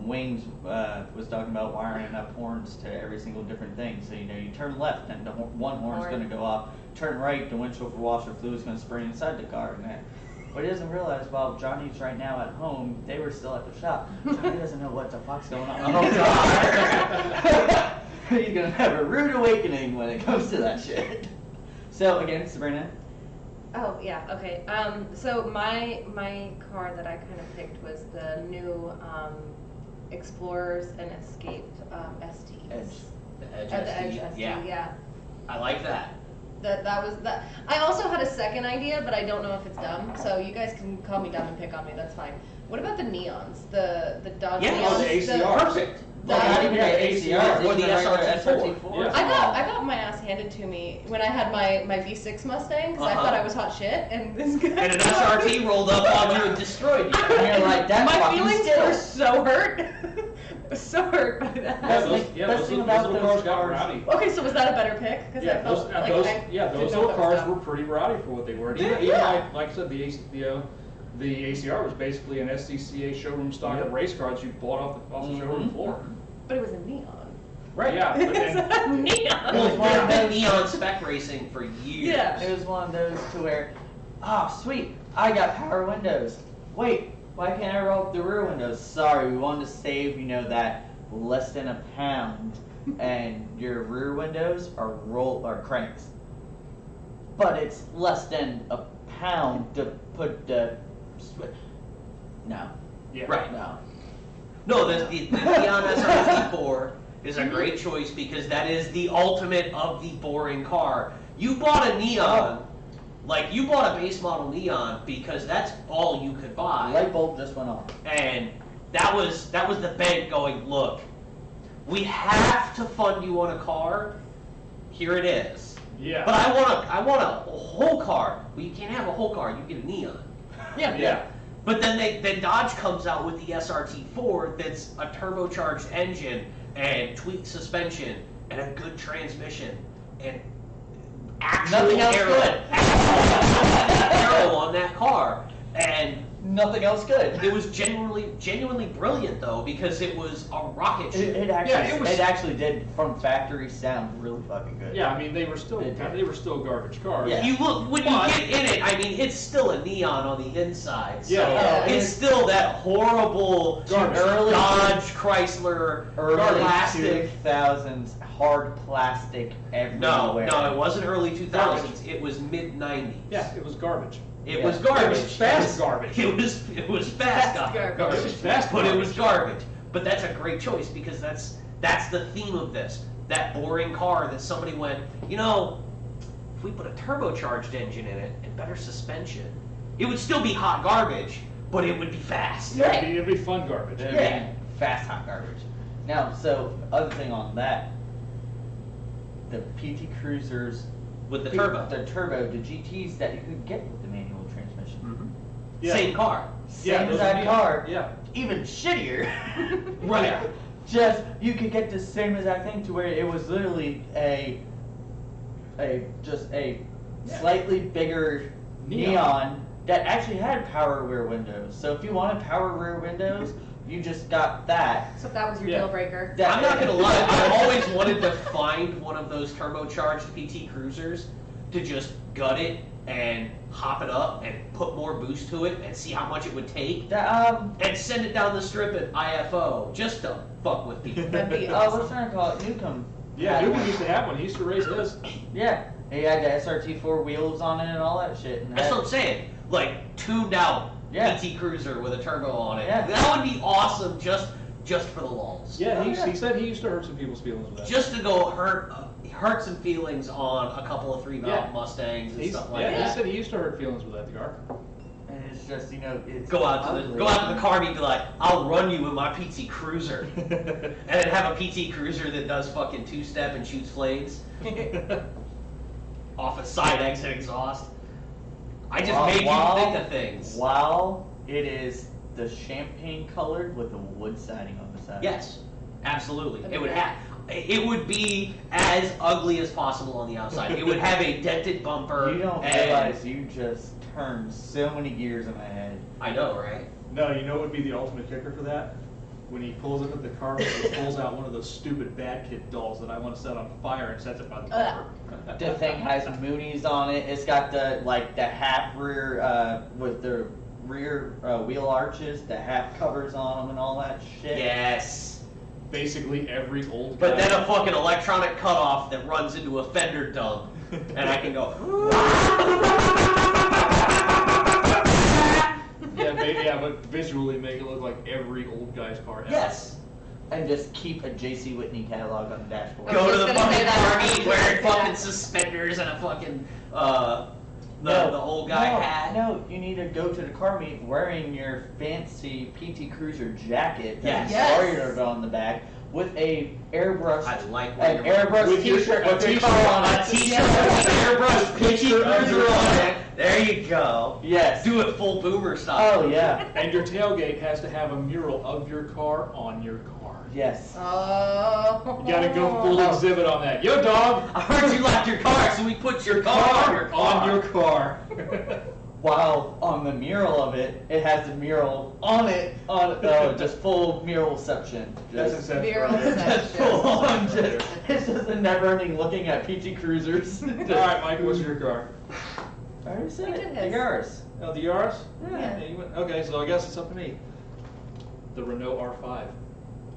Wayne's was talking about wiring up horns to every single different thing. So, you know, you turn left and one horn's Horn. going to go off. Turn right, the windshield washer fluid's going to spray inside the car. And that. What he doesn't realize, while Johnny's right now at home, they were still at the shop. Johnny doesn't know what the fuck's going on. Oh, God. He's gonna have a rude awakening when it comes to that shit. So again, Sabrina. Oh yeah, okay. So my car that I kind of picked was the new Explorers and Escape STs. Edge. The Edge The Edge ST. ST, Yeah, yeah. I like that. That was that. I also had a second idea, but I don't know if it's dumb. So you guys can call me dumb and pick on me. That's fine. What about the neons? The Dodge Yeah, neons. oh, the ACR. Perfect. Well, not even the ACR, Or the even regular SRT4. Yeah. I got my ass handed to me when I had my V6 Mustang because I Uh-huh. thought I was hot shit, and this guy. And an SRT rolled up on you and destroyed you. And you're like, that's My fucking feelings still. were so hurt. So hurt by that. Yeah, Best those, thing- yeah, best those, thing those about little those cars got cars- rowdy. Okay, so was that a better pick? Because Yeah, I felt those, like those, I yeah, didn't those know little that was cars were dumb. pretty rowdy for what they were. And Yeah. even like I said, the ACR was basically an SCCA showroom stock Yep. of race cars you bought off the showroom Mhm. floor. But it was a neon. Right. Yeah, but then, Neon. Well, one of there's been those- neon spec racing for years. Yeah. It was one of those to where, oh sweet, I got power windows. Wait, why can't I roll up the rear windows? Sorry, we wanted to save, you know, that less than a pound, and your rear windows are cranks. But it's less than a pound to put the no, yeah. Right. no. No, the Neon SRT4 is a great choice because that is the ultimate of the boring car. You bought a Neon, like you bought a base model Neon because that's all you could buy. Light bulb just went off. And that was the bank going, look, we have to fund you on a car. Here it is. Yeah. But I want a whole car. Well, you can't have a whole car. You get a Neon. Yeah. But then Dodge comes out with the SRT4 that's a turbocharged engine and tweaked suspension and a good transmission and actual Nothing else aero, good. actual aero on that car. And Nothing else good. It was genuinely brilliant though, because it was a rocket ship. It actually, Yeah, it was- it actually did from factory sound really fucking good. Yeah, I mean, they were still garbage cars. Yeah. You look when But- you get in it. I mean, it's still a neon on the inside. So Yeah. Yeah. it's still that horrible Garbage. Early- Dodge Chrysler Early plastic. 2000s hard plastic everywhere. No, it wasn't early 2000s. It was mid 90s. Yeah, it was garbage. It Yeah. was garbage. It was fast garbage. It was fast Fast garbage. garbage. It was fast But it was garbage. garbage. But that's a great choice because that's the theme of this. That boring car that somebody went, you know, if we put a turbocharged engine in it and better suspension, it would still be hot garbage, but it would be fast. Yeah, it'd be fun garbage. I Yeah. mean, fast hot garbage. Now, so other thing on that, the PT Cruisers With the turbo. the GTs that you could get with the manual transmission, Mhm. Yeah. Same car. same those exact would be- car, Yeah. even shittier. Right. Just you could get the same exact thing to where it was literally a Yeah. slightly bigger Neon. neon that actually had power rear windows. So if you wanted power rear windows, you just got that. So that was your Yeah. deal breaker. That- I'm not gonna lie, I always wanted to find one of those turbocharged PT Cruisers to just gut it and hop it up and put more boost to it and see how much it would take That, and send it down the strip at IFO just to fuck with people. That'd be what's awesome. trying to call it? Newcomb. Yeah, had Newman one. used to have one. He used to race his. Yeah, he had the SRT4 wheels on it and all that shit. And That's had- what I'm saying. Like tuned out Yeah. PT Cruiser with a turbo on it. Yeah. That would be awesome just for the lulls. Yeah, Oh, yeah. he said he used to hurt some people's feelings with that. Just to go hurt some feelings on a couple of 3-valve Yeah. Mustangs and He's- stuff like yeah, that. he said he used to hurt feelings with that car. And it's just, it's Go out to ugly. the car and be like, I'll run you in my PT Cruiser, and then have a PT Cruiser that does fucking 2-step and shoots flames off a side exit exhaust. I just made you think of things. While it is the champagne colored with the wood siding on the side. Yes, absolutely. It would be as ugly as possible on the outside. It would have a dented bumper. You don't and- realize you just turned so many gears in my head. I know, right? No, you know what would be the ultimate kicker for that? When he pulls up at the car, he pulls out one of those stupid Bad Kid dolls that I want to set on fire and sets it by the Ugh. bumper. The thing has Moonies on it. It's got the half rear with the rear wheel arches, the half covers on them and all that shit. Yes. Basically every old But guy. then a fucking electronic cutoff that runs into a fender dump, and I can go. But visually make it look like every old guy's car ever. Yes. And just keep a J.C. Whitney catalog on the dashboard. I Go was to the just gonna say fucking that. party wearing Yeah. fucking suspenders and a fucking the old guy hat. No, you need to go to the car meet wearing your fancy PT Cruiser jacket that's Yes. embroidered on the back with a airbrush, I like what an you're- airbrush With your- t-shirt a with your t-shirt car on on A it. t-shirt with an airbrush PT Picture of Cruiser your on car. it. There you go. Yes. Do it full boomer style. Oh yeah. And your tailgate has to have a mural of your car on your car. Yes. Oh. You gotta go full exhibit on that. Yo, dog! I heard you liked your car, so we put your car on your car. On your car. While on the mural of it, it has the mural on it, just full mural section. That's Just, inception. Mural right there. section. just full on, Right there. it's just a never-ending looking at PT Cruisers. All right, Mike, what's your car? I already said You it. did The his. Yaris. Oh, the Yaris? Yeah. You went- okay, so I guess it's up to me. The Renault R5.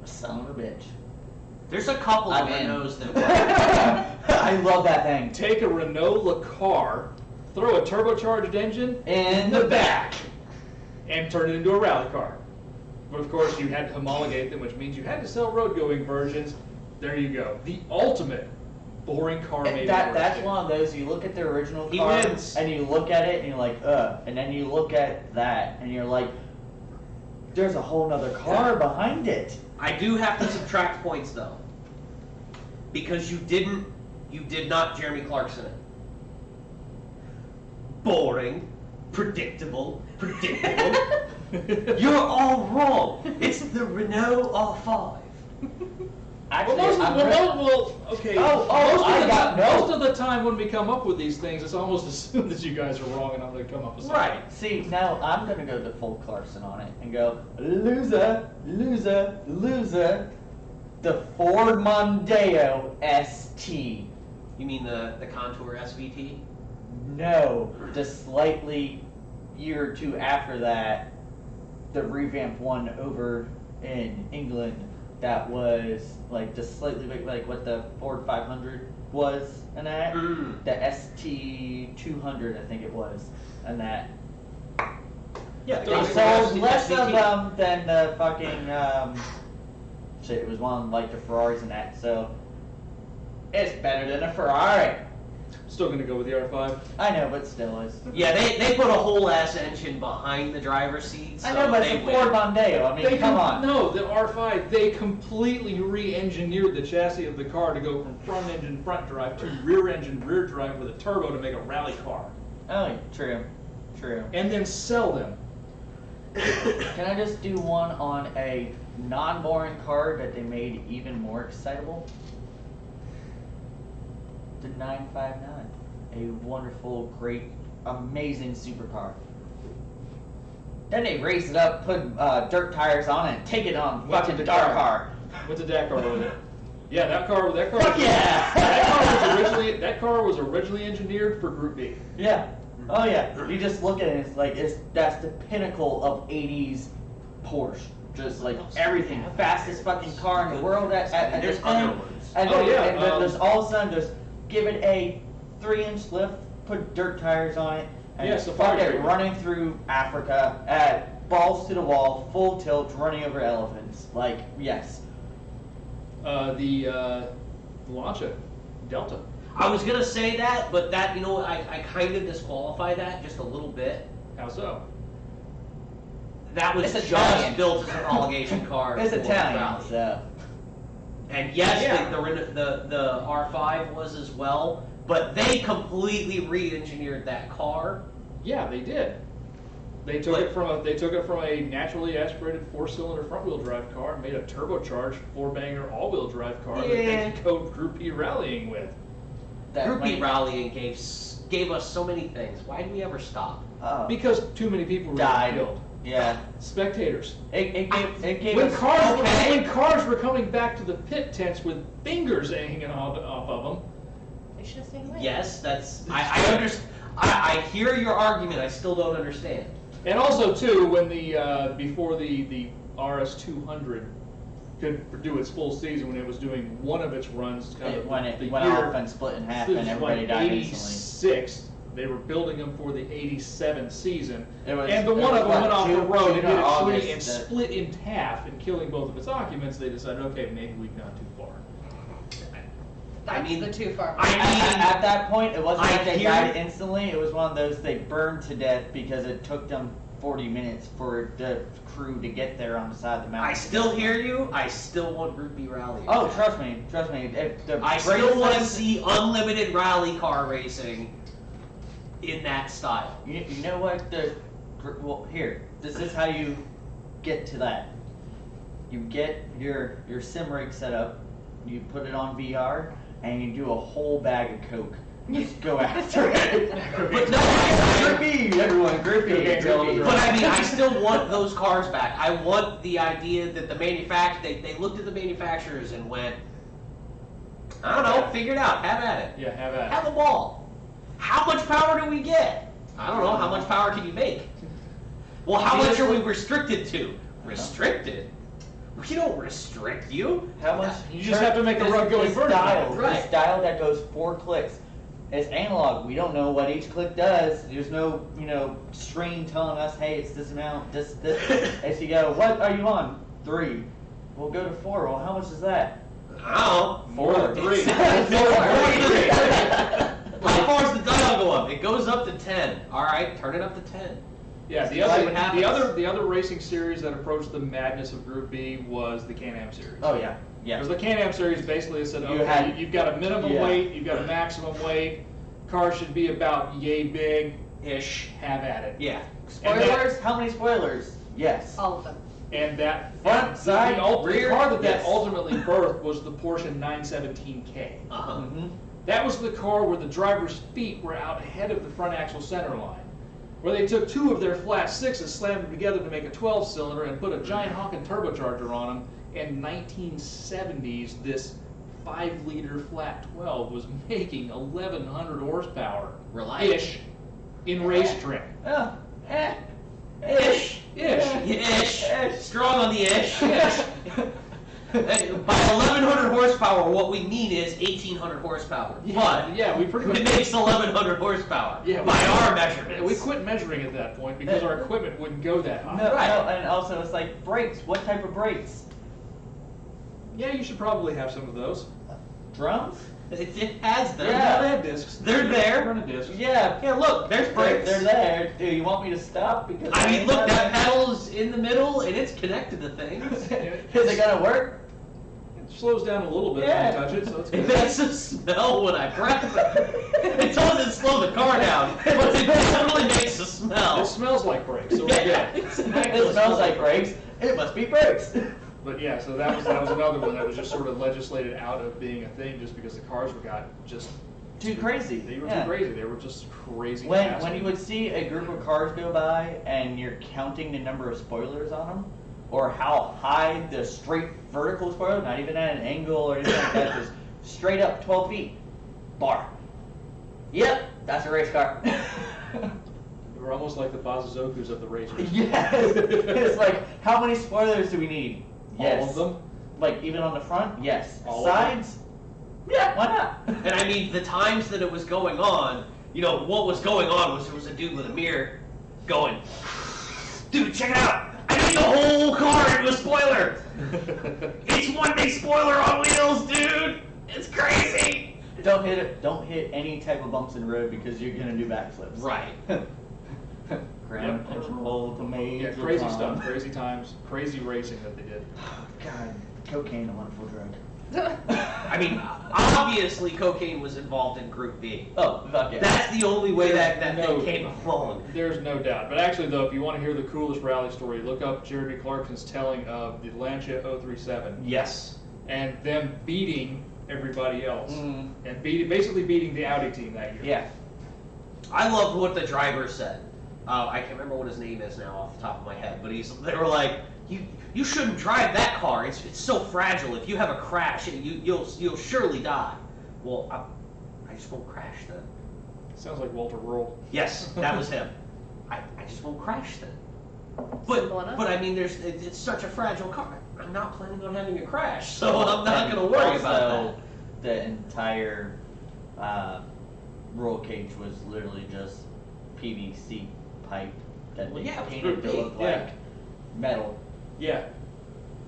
Son of a bitch. There's a couple of I'm in. Renaults that work. I love that thing. Take a Renault Lacar, throw a turbocharged engine In the back. and turn it into a rally car. But of course, you had to homologate them, which means you had to sell road-going versions. There you go. The ultimate boring car made That's work. one of those, you look at the original He car, wins. and you look at it, and you're like, and then you look at that, and you're like, there's a whole nother car behind it. I do have to subtract points though, because you did not Jeremy Clarkson it. Boring, predictable. You're all wrong. It's the Renault R5. Actually, Well, okay. Most of the time when we come up with these things, it's almost assumed that you guys are wrong, and I'm going to come up with something. Right. See, now I'm gonna go to full Clarkson on it and go, loser, loser, loser, the Ford Mondeo ST. You mean the Contour SVT? No, just slightly year or two after that, the revamped one over in England that was like just slightly big, like what the Ford 500 was and that. Mm. The ST 200, I think it was, and that. Yeah. They sold less of them than the fucking shit. It was one like the Ferraris and that, so it's better than a Ferrari. Still going to go with the R5. I know, but still is. Yeah, they put a whole ass engine behind the driver's seat. So I know, but they it's a Ford win. Mondeo. I mean, come on. No, the R5, they completely re-engineered the chassis of the car to go from front engine front drive to rear engine rear drive with a turbo to make a rally car, Oh, true, true. and then sell them. Can I just do one on a non-boring car that they made even more excitable? The 959, a wonderful, great, amazing supercar. Then they raised it up, put dirt tires on it, and take it on Went to fucking Dakar. Dakar. What's a Dakar with it? Yeah, that car. Fuck yeah! That car was originally engineered for Group B. Yeah. Oh yeah. You just look at it, it's like that's the pinnacle of '80s Porsche. Just like everything, fastest fucking car in the world at There's this other thing. ones. And Oh, then, yeah, and then there's all of a sudden just give it a 3-inch lift, put dirt tires on it, and Yeah, fuck safari it treatment. running through Africa at balls to the wall, full tilt, running over elephants. Like yes. The Lancia Delta. I was gonna say that, but that I kind of disqualify that just a little bit. How so? That was It's just Italian. built as an allegation car. It's for Italian, rally. so And yes, Yeah. the R5 was as well, but they completely re-engineered that car. Yeah, they did. They took it from a naturally aspirated 4-cylinder front-wheel drive car and made a turbocharged 4-banger all-wheel drive car that they Yeah. could go Group P rallying with. that Group B might- rallying gave us so many things. Why did we ever stop? Because too many people were died. killed. Yeah. Spectators. It gave When us cars were coming back to the pit tents with fingers hanging off of them. They should have stayed away. Yes, I understand. I hear your argument. I still don't understand. And also too, when before the RS200 could do its full season, when it was doing one of its runs, kind of when it the went year, off and split in half it and was everybody like died instantly. 86. They were building them for the 87 season, It was- and the it one was of them what, went off the June- road and June did or a August tree and that- split in half and killing both of its occupants. They decided, okay, maybe we've gone too far. That's mean, the too far. At that point, it wasn't I like they hear- died instantly. It was one of those they burned to death because it took them 40 minutes for the crew to get there on the side of the mountain. I still hear you. I still want Group B rallying. Oh, trust me. I still want to see unlimited rally car racing in that style. You know what? Well, here. This is how you get to that. You get your sim rig set up. You put it on VR, and you do a whole bag of coke. Just go after it. But no, I- Group B, everyone. Group B. Okay, Group B. But I mean, I still want those cars back. I want the idea that the they looked at the manufacturers and went, I don't know, figure it out, have at it. Yeah, have at Have it. a ball. How much power do we get? I don't know, how much power can you make? Well, how much are we restricted to? Restricted? We don't restrict you. How much? You just have to make a rug going this vertical. dial, Right. This dial that goes 4 clicks. It's analog. We don't know what each click does. There's no, screen telling us, hey, it's this amount, this. As you go, what are you on? 3. We'll go to 4. Well, how much is that? I don't know. More than 3. How far does the dial go up? It goes up to 10. All right, turn it up to 10. Yeah, See what happens. the other racing series that approached the madness of Group B was the Can-Am series. Oh yeah, yeah. Because the Can-Am series basically said, You okay, had- you've got a minimum yeah. weight, you've got a maximum weight, car should be about yay big, Ish. have at it. Yeah. And that- Spoilers? How many spoilers? Yes. All of them. And that Front, side, the rear, car that yes. ultimately birthed was the Porsche 917K. Uh-huh. Mhm. That was the car where the driver's feet were out ahead of the front axle center line, where they took two of their flat sixes, slammed them together to make a 12-cylinder, and put a giant honking turbocharger on them. In 1970s, this 5-liter flat 12 was making 1,100 horsepower Reliable. ish in race trim. Oh, Ish. Ish. Ish. Ish. Strong on the ish. Ish. By 1,100 horsepower, what we mean is 1,800 horsepower. But Yeah, we pretty much. it makes 1,100 horsepower Yeah, by our measurements. We quit measuring at that point because our equipment wouldn't go that high. No, Right. no, and also it's like brakes. What type of brakes? Yeah, you should probably have some of those. Drums? It has them. Yeah. They have discs. They're there. Run a disc. Yeah. Yeah, look, there's brakes. They're there. Do you want me to stop? Because I mean, look, that pedal's in the middle and it's connected to things. Is it gonna work? It slows down a little bit Yeah. when you touch it, so it's It good. makes a smell when I press it. It doesn't slow the car down, but it definitely makes a smell. It smells like brakes, so we're Yeah, good. exactly. It smells like brakes. It must be brakes. But yeah, so that was another one that was just sort of legislated out of being a thing just because the cars got just Too crazy. They were Yeah. too crazy. They were just crazy. When fast. you would see a group of cars go by and you're counting the number of spoilers on them, or how high the straight vertical spoiler, not even at an angle or anything like that, just straight up 12 feet, bar. Yep, that's a race car. They were almost like the Bazazokus of the racers. Yes. It's like, how many spoilers do we need? Yes. All of them. Like even on the front? Yes. All of them? Sides? Yeah, why not? And I mean, the times that it was going on, you know, what was going on was there was a dude with a mirror going, dude, check it out. I made the whole car into a spoiler. It's one big spoiler on wheels, dude. It's crazy. Don't hit it. Don't hit any type of bumps in the road because you're gonna do backflips. Right. Ground control to major Yeah, crazy tom. stuff, crazy times, crazy racing that they did. God, cocaine, a wonderful drug. I mean, obviously cocaine was involved in Group B. Oh, fuck yeah. That's the only way that No. thing came along. There's no doubt. But actually, though, if you want to hear the coolest rally story, look up Jeremy Clarkson's telling of the Lancia 037 Yes. and them beating everybody else Mm. and basically beating the Audi team that year. Yeah. I loved what the driver said. I can't remember what his name is now off the top of my head, but they were like, you shouldn't drive that car. It's so fragile. If you have a crash, you'll surely die. Well, I just won't crash then. Sounds like Walter World. Yes, that was him. I just won't crash then. Simple enough. But I mean, it's such a fragile car. I'm not planning on having a crash, so I'm not going to worry about Also, that. the entire roll cage was literally just PVC pipe that Well, they yeah, it was painted to big, look yeah. like metal. Yeah.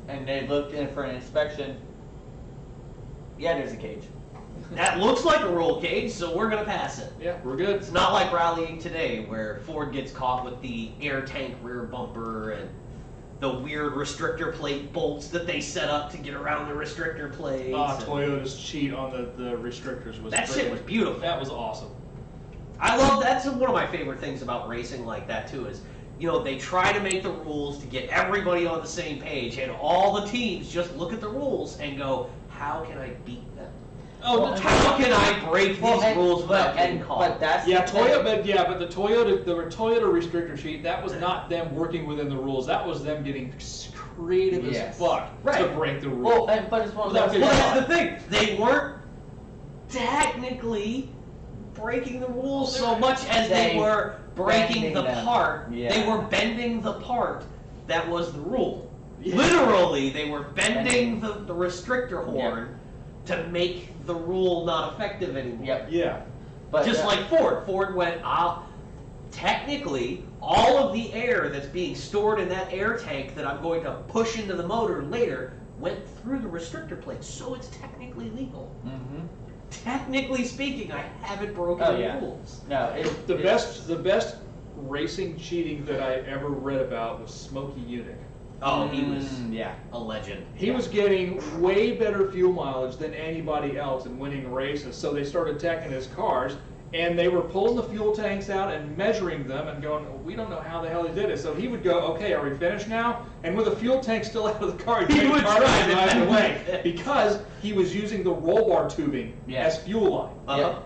And they looked in for an inspection. Yeah, there's a cage. That looks like a roll cage, so we're going to pass it. Yeah, we're good. It's not like rallying today where Ford gets caught with the air tank rear bumper and the weird restrictor plate bolts that they set up to get around the restrictor plates. and- Toyota's cheat on the restrictors was That shit was beautiful. That was awesome. I love that's one of my favorite things about racing like that too is, you know, they try to make the rules to get everybody on the same page and all the teams just look at the rules and go, how can I beat them? Oh, Well, the How can I break these and- rules without getting but caught? that's Yeah, the thing. but the Toyota restrictor sheet, that was not them working within the rules. That was them getting creative Yes. as fuck to Right. break the rules. Well, but it's one of Without those. getting Well, that's the thing. They weren't technically breaking the rules so much as they They were breaking bending the them. part. Yeah. They were bending the part that was the rule. Yeah. Literally, they were bending Bending. the restrictor horn to make the rule not effective anymore. Yep. yeah. But Just like Ford. Ford went, technically, all of the air that's being stored in that air tank that I'm going to push into the motor later went through the restrictor plate, so it's technically legal. Mm-hmm. Technically speaking, I haven't broken Oh, the yeah. rules. No, The best racing cheating that I ever read about was Smokey Yunick. Oh, he was yeah. a legend. He was getting way better fuel mileage than anybody else and winning races, so they started attacking his cars, and they were pulling the fuel tanks out and measuring them and going, we don't know how the hell they did it. So he would go, okay, are we finished now? And with the fuel tank still out of the car, He he'd would drive it drive and away then- because he was using the roll bar tubing Yeah. as fuel line. Uh-huh.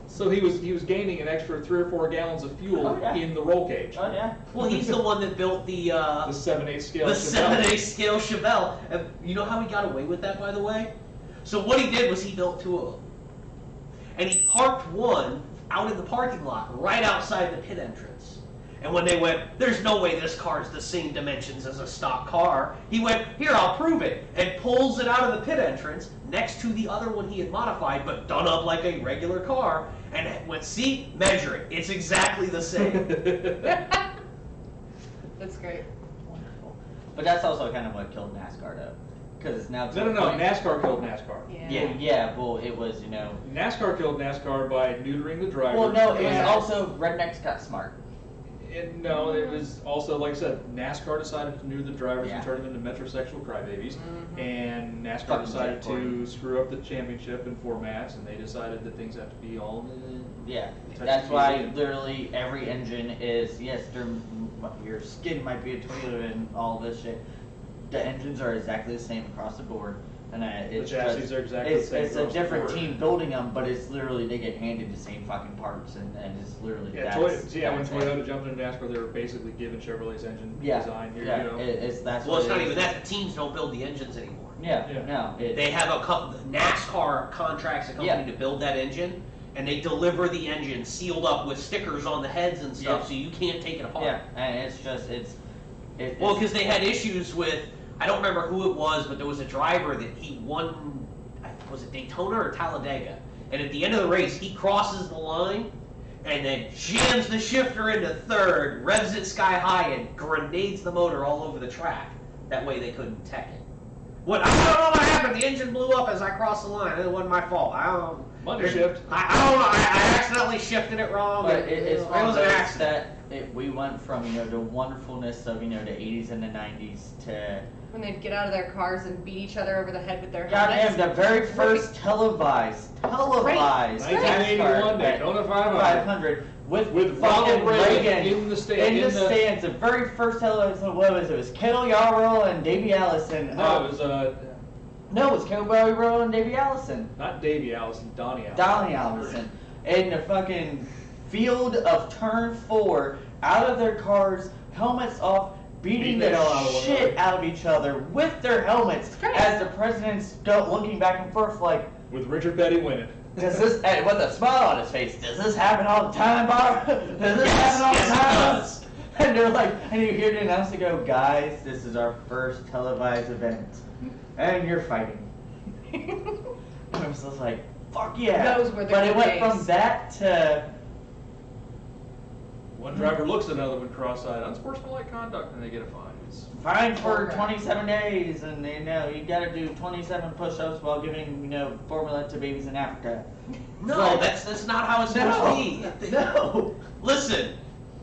So he was gaining an extra 3 or 4 gallons of fuel Oh, yeah. in the roll cage. Oh yeah. Well, he's the one that built The 7/8 scale. the Chevelle. 7/8 scale Chevelle. And you know how he got away with that, by the way? So what he did was he built 2 of them. And he parked one out in the parking lot right outside the pit entrance. And when they went, there's no way this car's the same dimensions as a stock car, he went, here, I'll prove it, and pulls it out of the pit entrance next to the other one he had modified, but done up like a regular car, and went, see, measure it. It's exactly the same. That's great. Wonderful. But that's also kind of what killed NASCAR though, because now. to No, the no, no. point- NASCAR killed NASCAR. Yeah, yeah. Well, it was NASCAR killed NASCAR by neutering the driver. Well, no, it was and- also rednecks got smart. No, it was also, like I said, NASCAR decided to neuter the drivers Yeah. and turn them into metrosexual crybabies, Mhm. and NASCAR Fucking decided Jake Gordon. to screw up the championship in formats, and they decided that things have to be all. Yeah, Touchy that's why feely. literally every engine is yes. Your skin might be a Toyota and all this shit. The engines are exactly the same across the board, and it's chassis just, are exactly the it's, same It's a across the different board. team building them, but it's literally they get handed the same fucking parts, and it's literally Yeah, that's, when that's it. Toyota jumped into NASCAR, they were basically given Chevrolet's engine Yeah, design here. yeah, You know, it's that's. Well, what it's not it even is. that. The teams don't build the engines anymore. Yeah, Yeah. no, it's, They have a couple, NASCAR contracts a company Yeah. to build that engine, and they deliver the engine sealed up with stickers on the heads and stuff, Yeah. so you can't take it apart. yeah, and it's just Well, because they had issues with, I don't remember who it was, but there was a driver that he won, was it Daytona or Talladega? And at the end of the race, he crosses the line and then jams the shifter into third, revs it sky high, and grenades the motor all over the track. That way they couldn't tech it. What, I don't know what happened. The engine blew up as I crossed the line. It wasn't my fault. I don't. Monday shift. I don't know. I accidentally shifted it wrong. But it it's one of was an those accident. that we went from the wonderfulness of the 80s and the 90s to When they'd get out of their cars and beat each other over the head with their goddamn helmets. the very first televised 1981 Daytona 500. 500 with With fucking Ronald Reagan in the stand. in the stands. The very first televised what was it? It was Kendall Yarrow and Davey Allison. No, it was No, it was Kendall Yarrow and Davey Allison. not Davey Allison, Donnie Allison. Donnie Allison in the fucking field of turn 4, out of their cars, helmets off, beating the the hell out of one shit another. out of each other with their helmets Great. as the presidents go looking back and forth like, With Richard Petty winning. does this, and with a smile on his face, does this happen all the time, Bob? Does this Yes, happen all yes, the it time? does. And they're like, and you hear the announcer go, guys, this is our first televised event, and you're fighting. And I was just like, fuck yeah. Those were the but good it went days. from that to, One driver looks at another one cross-eyed, unsportsmanlike conduct, and they get a fine. It's fine for Okay. 27 days, and you gotta do 27 push-ups while giving, formula to babies in Africa. No, Like- that's not how it's supposed to be. No. Listen,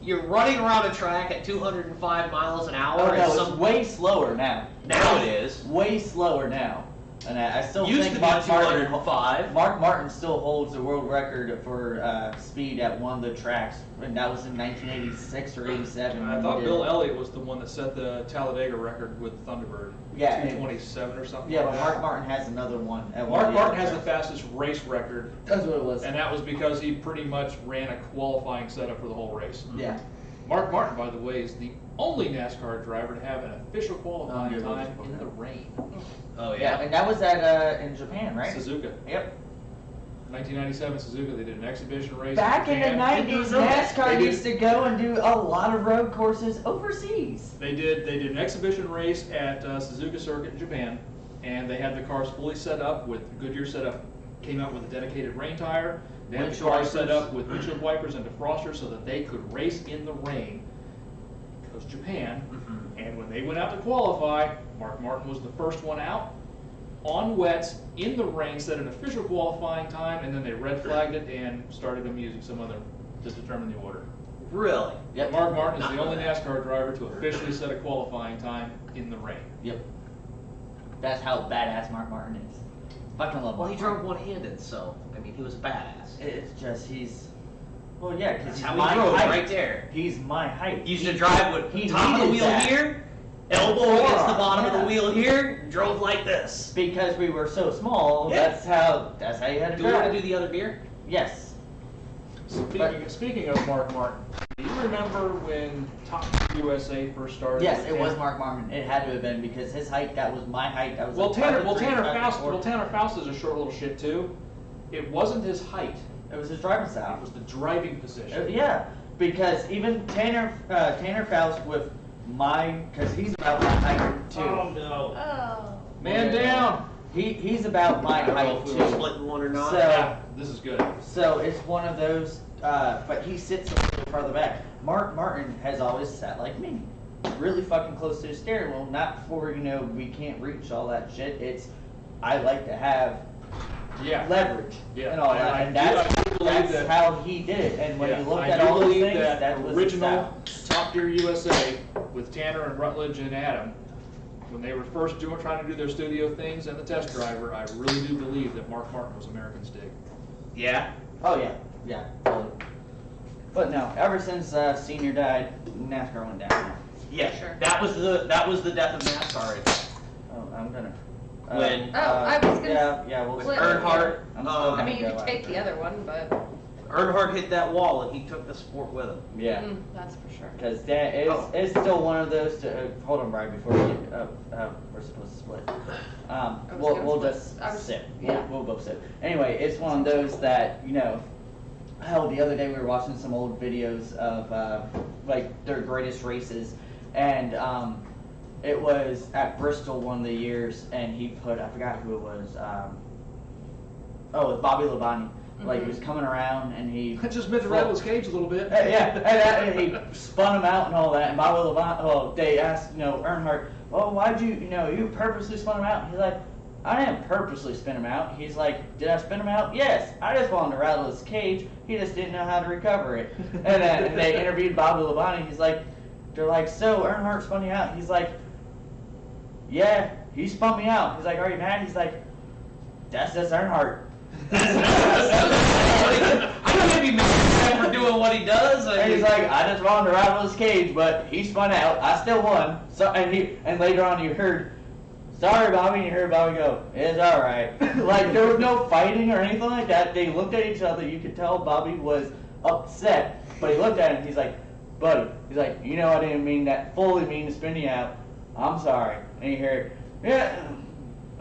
you're running around a track at 205 miles an hour. Oh and no, it's some, way slower now. now it is. Way slower now. And I still Used think to be Mark Martin, 205. Mark Martin still holds the world record for speed at one of the tracks, and that was in 1986 or 87. I when he thought did Bill it. Elliott was the one that set the Talladega record with Thunderbird. Yeah, and- 227 or something. Yeah, like but that. Mark Martin has another one. At one Mark of the Martin other has the tracks. fastest race record, That's what it was. and that was because he pretty much ran a qualifying setup for the whole race. Yeah. Mark Martin, by the way, is the only NASCAR driver to have an official qualifying Oh, yeah, time those- in the rain. Oh Yeah, and that was at in Japan, right? Suzuka. Yep. 1997 Suzuka, they did an exhibition race. Back in the Japan. 90s, They NASCAR did- used to go and do a lot of road courses overseas. They did an exhibition race at Suzuka Circuit in Japan, and they had the cars fully set up with Goodyear setup. Came out with a dedicated rain tire. They had the Windshield cars set wipers. up with windshield wipers and defrosters so that they could race in the rain. It was Japan, and when they went out to qualify, Mark Martin was the first one out on wets in the rain, set an official qualifying time, and then they red flagged it and started them using some other to determine the order. Really? Yep. Mark Martin is Not the only that. NASCAR driver to officially set a qualifying time in the rain. Yep. That's how badass Mark Martin is. Fucking love Well, Mark he drove one-handed, so I mean, he was a badass. It's just well, yeah, because That's he's how my he drove, height. right there. He's my height. He used to drive with he top of the needed wheel that. here, elbow against the bottom of Yeah. the wheel here, drove like this. Because we were so small, Yeah. that's how you had to Do we want drive. to do the other beer? Yes. Speaking of Mark Martin, do you remember when Top Gear USA first started? Yes, with it was Tanner? Mark Martin. It had to have been because his height, that was my height. That was Well, like Tanner 5'3", 5'4". Tanner Faust is a short little shit too. It wasn't his height; It was his driving it style. was the driving position. Yeah, because even Tanner Faust with because he's about my height too. no. Oh. Man down. He's about my I don't know height if we were too. splitting one or not. So- Yeah, this is good. So it's one of those, but he sits a little farther back. Mark Martin has always sat like me, really fucking close to the steering wheel. Not for we can't reach all that shit. It's I like to have Yeah. leverage Yeah, and all I that, and do- I do that's believe that- how he did it. And when Yeah, you looked I at do all those believe things, that was his original style. Top Gear USA with Tanner and Rutledge and Adam, when they were first trying to do their studio things and the test driver, I really do believe that Mark Martin was American Stig. Yeah. Oh yeah, totally. But no, ever since Senior died, NASCAR went down. Yeah. Sure. That was the death of NASCAR. Oh, I'm gonna. Oh, I was gonna Yeah, we'll With Split. Earnhart. I'm still I gonna mean, you go could take after. the other one, but Earnhardt hit that wall and he took the sport with him. Yeah. that's for sure. Because that is Oh. it's still one of those. Hold on, Brian. Before we get we're supposed to split. was We'll gonna we'll split. just sip. Yeah. We'll both sip. Anyway, it's one of those that Hell, the other day we were watching some old videos of like their greatest races, and it was at Bristol one of the years, and he put I forgot who it was. It was Bobby Labonte. Like he was coming around and he I just meant to rattle his cage a little bit. yeah, and he spun him out and all that. And Bobby Labonte, they asked, Earnhardt, well, why'd you purposely spun him out? He's like, I didn't purposely spin him out. He's like, did I spin him out? Yes, I just wanted to rattle his cage. He just didn't know how to recover it. And they interviewed Bobby Labonte. He's like, they're like, so Earnhardt spun you out? He's like, yeah, he spun me out. He's like, are you mad? He's like, that's just Earnhardt. I can't be mad at him for doing what he does. I And he's mean, like, I just wanted to rattle his cage, but he spun out. I still won. So and later on you heard, sorry Bobby, and you heard Bobby go, it's all right. Like there was no fighting or anything like that. They looked at each other. You could tell Bobby was upset, but he looked at him. He's like, buddy, he's like, I didn't fully mean to spin you out. I'm sorry. And you hear, yeah.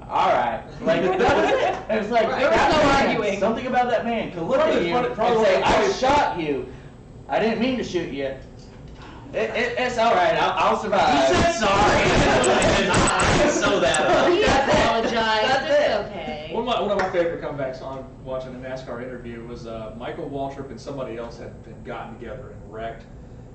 All right, like that was it. And it's like There was that no man, arguing. something about that man could look Probably at you funny- probably and say, one of the "I funniest- shot you. I didn't mean to shoot you. It's all right. I'll he survive." said sorry. I can sew that up. He That's it. apologized. That's It's it. okay. One of my favorite comebacks on watching a NASCAR interview was Michael Waltrip and somebody else had gotten together and wrecked,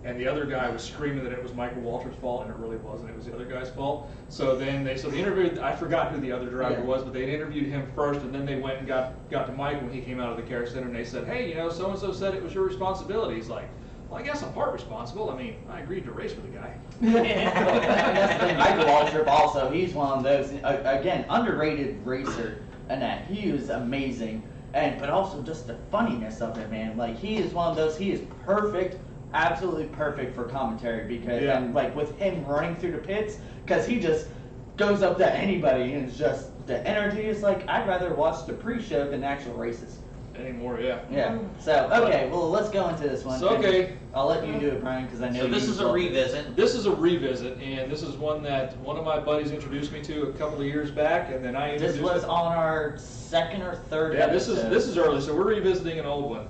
and the other guy was screaming that it was Michael Waltrip's fault, and it really wasn't. It was the other guy's fault. So then they interviewed. I forgot who the other driver Yeah. was, but they interviewed him first, and then they went and got to Mike when he came out of the care center, and they said, "Hey, so and so said it was your responsibility." He's like, "Well, I guess I'm part responsible. I mean, I agreed to race with the guy." That's the thing. Michael Waltrip also, he's one of those again underrated racer, and that he was amazing, but also just the funniness of it, man. Like he is one of those. He is perfect. Absolutely perfect for commentary because Yeah. and like with him running through the pits because he just goes up to anybody and it's just the energy is like I'd rather watch the pre-show than actual races. Anymore, yeah. Yeah. So okay, well let's go into this one. So, okay. I'll let you do it, Brian, because I know So this you is a love it. revisit. This is a revisit, and this is one that one of my buddies introduced me to a couple of years back, and then I This introduced was it. on our second or third Yeah, this episode. is early, so we're revisiting an old one.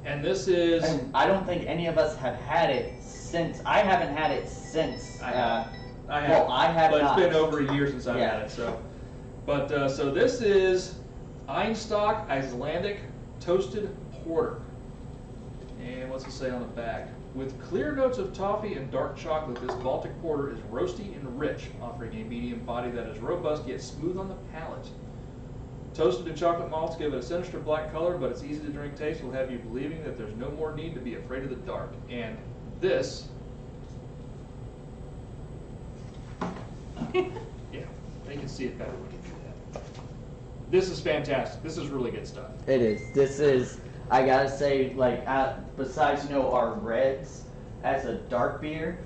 And this is And I don't think any of us have had it since. I haven't had it since. I have. Well, I have but not. it's been over a year since I've Yeah. had it. So, but so this is Einstock Icelandic Toasted Porter. And what's it say on the back? With clear notes of toffee and dark chocolate, this Baltic Porter is roasty and rich, offering a medium body that is robust yet smooth on the palate. Toasted and chocolate malts give it a sinister black color, but its easy to drink taste will have you believing that there's no more need to be afraid of the dark. And this, yeah, they can see it better when you do that. This is fantastic. This is really good stuff. It is. This is, I gotta say, like, besides, our reds as a dark beer,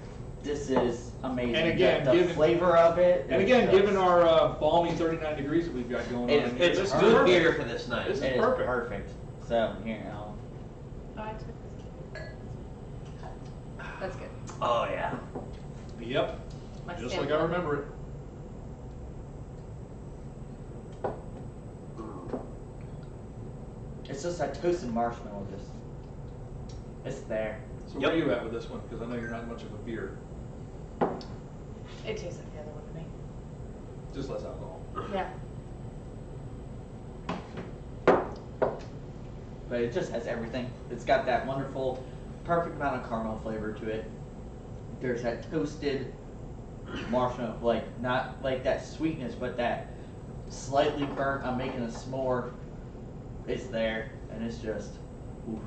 this is amazing. And again, the flavor of it. And is again, just- given our balmy 39 degrees that we've got going on, It's- in here, It's this a is good perfect. beer for this night. This It is is perfect. perfect. So, here, Oh, I took this. That's good. Oh yeah. Yep. My Just stamp like I on it. remember it. it's just that toasted marshmallow, it's there. So Yep. where are you at with this one? Because I know you're not much of a beer. It tastes like the other one to me. Just less alcohol. Yeah. But it just has everything. It's got that wonderful, perfect amount of caramel flavor to it. There's that toasted marshmallow, like not like that sweetness, but that slightly burnt. I'm making a s'more. It's there, and it's just, oof,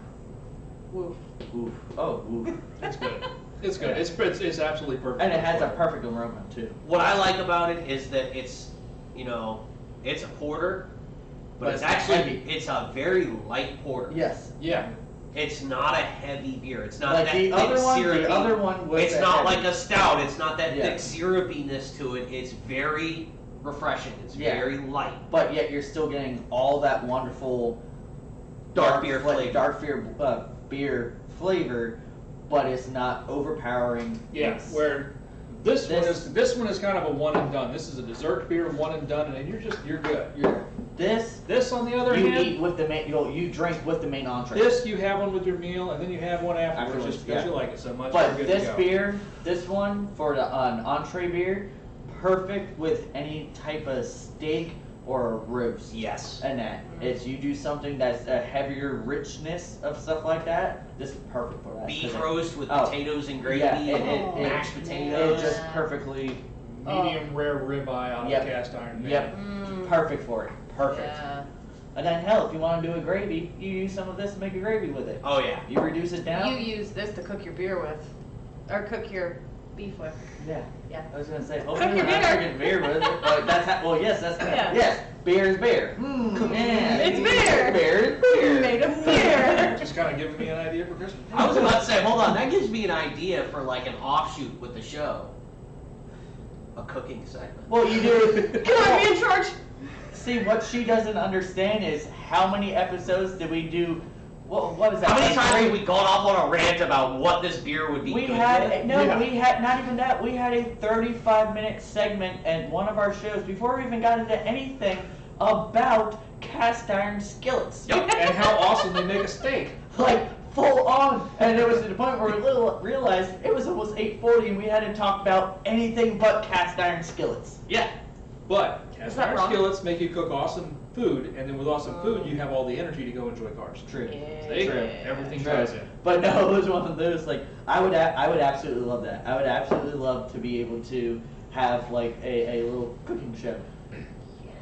Woof. oof, oh, oof. It's good. It's good. It's absolutely perfect. And it has a perfect aroma too. What I like about it is that it's, it's a porter, but But it's it's actually heavy. it's a very light porter. Yes. Yeah. It's not a heavy beer. It's not Like that the thick other one. syrupy. The other one was. It's that not heavy. like a stout. It's not that Yeah. thick syrupiness to it. It's very refreshing. It's Yeah. very light. But yet you're still getting all that wonderful Dark beer flavor. beer flavor, but it's not overpowering. Yeah. It's- Where this one is kind of a one and done. This is a dessert beer, one and done, and you're good. this This, on the other you hand, eat with the main. You drink with the main entree. this you have one with your meal, and then you have one afterwards, Afterwards, just because yeah. you like it so much. But you're good this to go. beer, this one for an entree beer, perfect with any type of steak or a roast. Yes. And that it's you do something that's a heavier richness of stuff like that. This is perfect for that. Beef 'cause it- roast with oh, potatoes and gravy yeah, and mashed It potatoes. just perfectly. medium rare ribeye out Yep. of cast iron. pan. Yep. Mm. Perfect for it. Perfect. Yeah. And then hell, if you want to do a gravy, you use some of this to make a gravy with it. Oh yeah. You reduce it down. You use this to cook your beer with, or cook your beef with. Yeah. Yeah. I was gonna say, Cook hopefully your we're not beer. drinking beer with it, but that's well, yes, that's Yeah. yes, beer is beer. Yeah. It's beer. Beer is beer. Made of beer. Just kind of giving me an idea for Christmas. I was about to say, hold on, that gives me an idea for like an offshoot with the show. A cooking segment. Well, you do. Can I be in charge? See, what she doesn't understand is how many episodes did we do? What is that? How many like times three- have we gone off on a rant about what this beer would be We good had with? no, Yeah. we had not even that. We had a 35-minute segment at one of our shows before we even got into anything about cast iron skillets. Yep. And how awesome they make a steak. Like full on, and it was to the point where we realized it was almost 8:40 and we hadn't talked about anything but cast iron skillets. Yeah. But cast that iron wrong? skillets make you cook awesome food, and then with awesome food, you have all the energy to go enjoy cars. True. See? True. Everything True. ties in. But no, it was one of those like I would absolutely love that. I would absolutely love to be able to have like a little cooking show.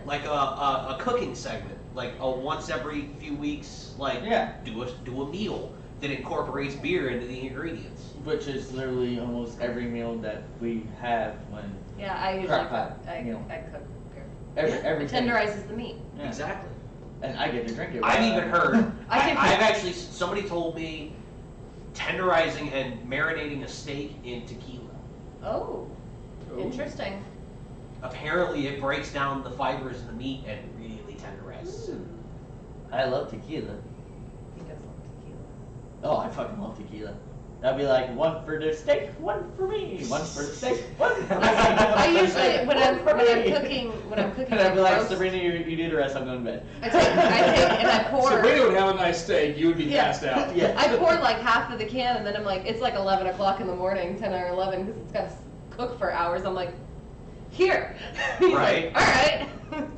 Like a cooking segment. Like a once every few weeks, like Yeah. do a meal that incorporates beer into the ingredients. Which is literally almost every meal that we have when Yeah, I usually Crock cook. pot, I you know. cook beer. every It tenderizes the meat. Yeah. Exactly. And I get to drink it. I've even heard. I can- I've actually somebody told me tenderizing and marinating a steak in tequila. Oh, Oh. interesting. Apparently, it breaks down the fibers in the meat and really tenderizes it. I love tequila. He does love tequila. Oh, I fucking love tequila. That'd be like one for the steak, one for me, one for the steak, one for me. I usually when I'm One for me. cooking And I'd be like, roast, Sabrina, you do the rest. I'm going to bed. I take and I pour. Sabrina would have a nice steak, you would be Yeah. passed out. Yeah. I pour like half of the can, and then I'm like, it's like 11 o'clock in the morning, 10 or 11, because it's got to cook for hours. I'm like, here. He's Right. like, all right.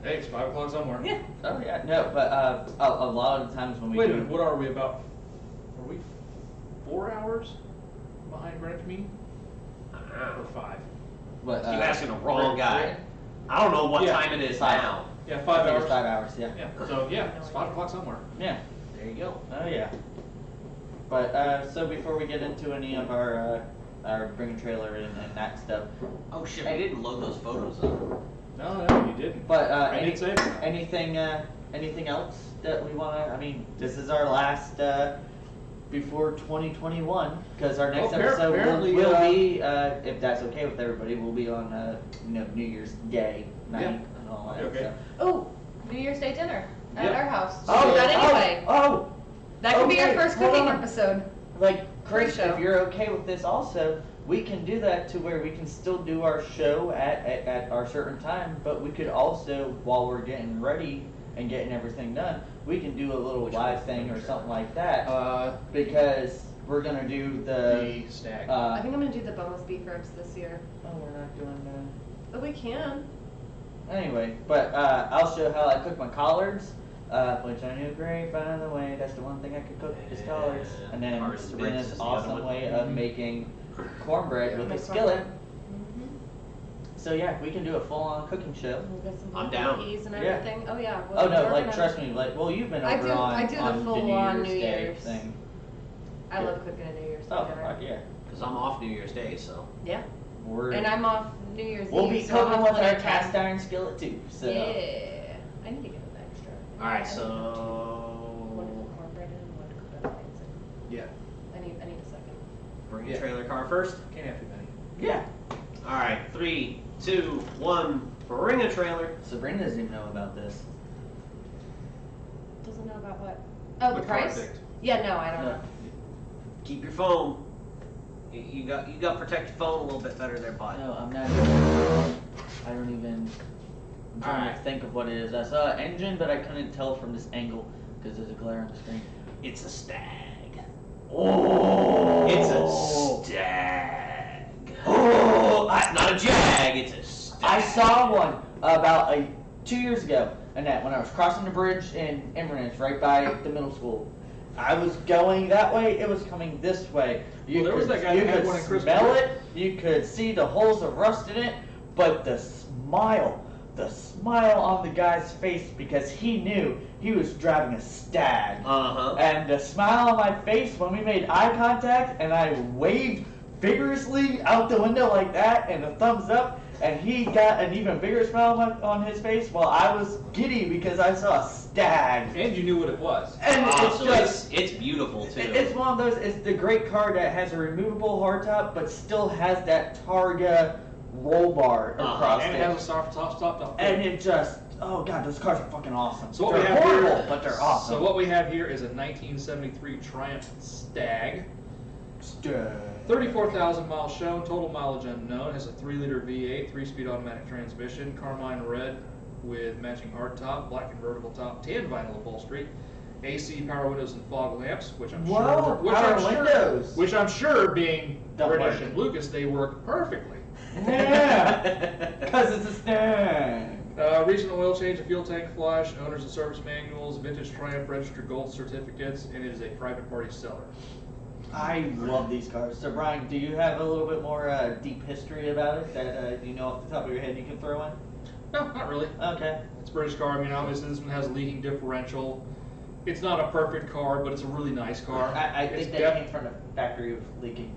Hey, it's 5 o'clock somewhere. Yeah. Oh yeah, no, but a lot of the times when we Wait a do, minute, what are we about? Are we 4 hours behind Greenwich Mean? Or 5? but You asking the wrong guy. yeah, I don't know what Yeah. time it is Five. now. Yeah, I 5 think hours. it's 5 hours. Yeah. Yeah, so yeah, it's 5 o'clock somewhere. Yeah. There you go. Oh yeah. But so before we get into any of our bring a trailer and that stuff, Oh shit, we didn't load those photos up. No, you didn't. But I did say it. anything else that we want to? I mean, this is our last before 2021 because our next episode apparently, will be, if that's okay with everybody, will be on New Year's Day night Yeah. and all that. Okay. stuff. Oh, New Year's Day dinner at Yeah. our house. Oh, Do that anyway. Oh, That could be our okay, first hold cooking on. episode. like Chris, Pre-show. if you're okay with this, also we can do that to where we can still do our show at our certain time, but we could also, while we're getting ready and getting everything done, we can do a little live thing or something like that. Because we're gonna do The stag. I think I'm gonna do the boneless beef ribs this year. oh, we're not doing But we can. anyway, but I'll show how I cook my collards, which I knew great, by the way. That's the one thing I could cook is collards. And then Collards and bits Sabrina's is the other awesome one. way of making cornbread with a skillet. So yeah, we can do a full-on cooking show. We'll get some I'm black down. peas and Yeah. everything. Oh yeah. Oh no, we're like gonna- trust me, like well you've been I over do- on I do the on full-on New New Year's Day Year's. thing. I love cooking a New Year's Day Oh dinner. fuck yeah. Because I'm off New Year's Day, so. Yeah. We're And I'm off New Year's we'll Eve. be so I'll cooking have with plenty our of time. cast iron skillet too. So Yeah. I need to get an extra. Alright, One so. to put cornbread in, one to cook other things in. Yeah. I need a second. Bring Yeah. your trailer car first. Can't have too many. yeah. Alright, 3, 2, 1. Bring a trailer. Sabrina doesn't even know about this. Doesn't know about what? Oh, the What car I price? picked. Yeah, no, I don't know. Keep your phone. You got to protect your phone a little bit better there, bud. No, I'm not even, I don't even, I'm trying Alright. to think of what it is. I saw an engine, but I couldn't tell from this angle because there's a glare on the screen. It's a stag. Oh! It's a stag. Oh, it's not a jag. It's a stag. I saw one about 2 years ago, and that when I was crossing the bridge in Inverness, right by the middle school. I was going that way. It was coming this way. Well, there was that guy you that had could one in Christmas. smell it. You could see the holes of rust in it, but the smile on the guy's face because he knew he was driving a stag. Uh-huh. And the smile on my face when we made eye contact and I waved vigorously out the window like that and a thumbs up, and he got an even bigger smile on his face while I was giddy because I saw a stag. And you knew what it was. And it's So just, it's beautiful too. it's one of those, it's the great car that has a removable hardtop but still has that Targa roll bar across And it. it has a soft top. And it just, oh god, those cars are fucking awesome. So what they're we have horrible, here, but they're awesome. So what we have here is a 1973 Triumph Stag. Stag. 34,000 miles shown, total mileage unknown. Has a 3-liter V8, 3-speed automatic transmission, carmine red with matching hardtop, black convertible top, tan vinyl upholstery, AC power windows and fog lamps, which I'm Whoa, sure, power windows. which I'm sure, being Don't British work. and Lucas, they work perfectly. Yeah, because it's a stag. Recent oil change, a fuel tank flush, owners and service manuals, vintage Triumph registered gold certificates, and it is a private party seller. I love these cars. So Brian, do you have a little bit more deep history about it that you know off the top of your head you can throw in? No, not really. Okay. It's a British car. I mean, obviously this one has a leading differential. It's not a perfect car, but it's a really nice car. I It's think that def- came from the factory of leaking.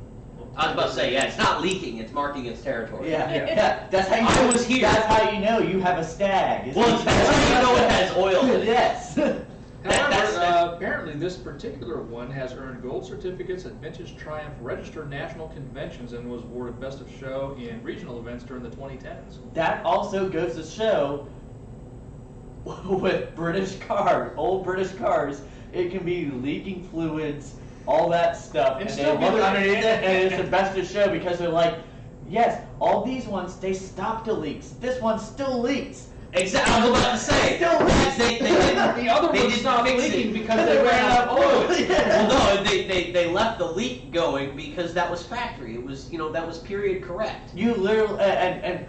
I was about to say, yeah, it's not leaking, it's marking its territory. Yeah, Yeah. yeah. That's how you I know, was here. That's how you know you have a stag. is Well, it? that's how you know it has oil in it. Yes. However, that's- apparently this particular one has earned gold certificates at Vintage Triumph registered national conventions and was awarded Best of Show in regional events during the 2010s. That also goes to show with British cars, old British cars, it can be leaking fluids, all that stuff, and still they be look the- underneath it, and it's the best to show because they're like, yes, all these ones they stop the leaks. This one still leaks. Exactly. I was about to say. Still leaks. They didn't. The other they one didn't stopped fix leaking it. because they ran out of oil. Yeah. Well, no, they left the leak going because that was factory. It was, that was period correct. You literally and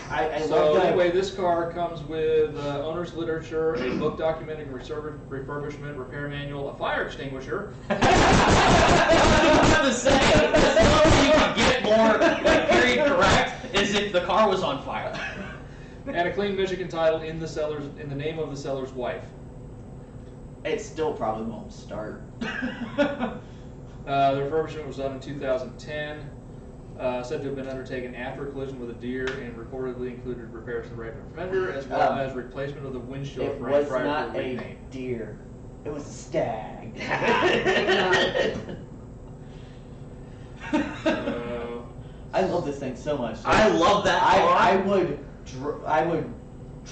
I So love that. anyway, this car comes with owner's literature, a book documenting refurbishment, repair manual, a fire extinguisher, I was about to say, that's the only way you could get more like period correct is if the car was on fire. and a clean Michigan title in the name of the seller's wife. It still probably won't start. The refurbishment was done in 2010. said to have been undertaken after a collision with a deer and reportedly included repairs to the right rear fender as well as replacement of the windshield It frame was prior not to the a rename. deer. It was a stag. So, I love this thing so much. I love that car. I would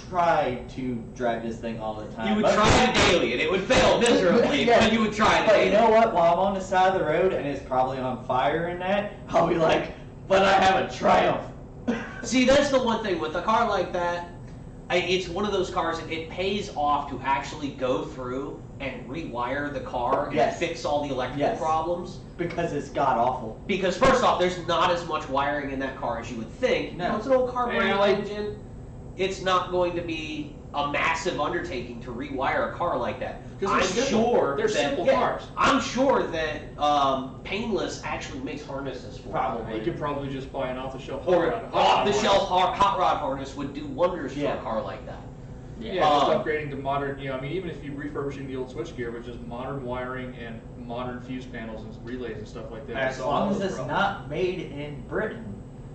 try to drive this thing all the time. You would But- try it daily, and it would fail miserably, Yeah. but you would try it But daily. you know what? While I'm on the side of the road and it's probably on fire in that, I'll be like, but I have a Triumph. See, that's the one thing with a car like that. It's one of those cars. It pays off to actually go through and rewire the car and Yes. fix all the electrical Yes. problems. Because it's god awful. Because first off, there's not as much wiring in that car as you would think. No. You know, it's an old carburetor Yeah, like- engine. It's not going to be a massive undertaking to rewire a car like that. 'Cause I'm they're simple. sure They're that- simple yeah, cars. I'm sure that Painless actually makes harnesses for it. Probably. You could probably just buy an off-the-shelf Or hot rod off-the-shelf hot rod harness would do wonders Yeah. for a car like that. Yeah, just Um, upgrading to modern, you know, I mean, even if you're refurbishing the old switchgear, but just modern wiring and modern fuse panels and relays and stuff like that. As solve long all as those it's problems. not made in Britain,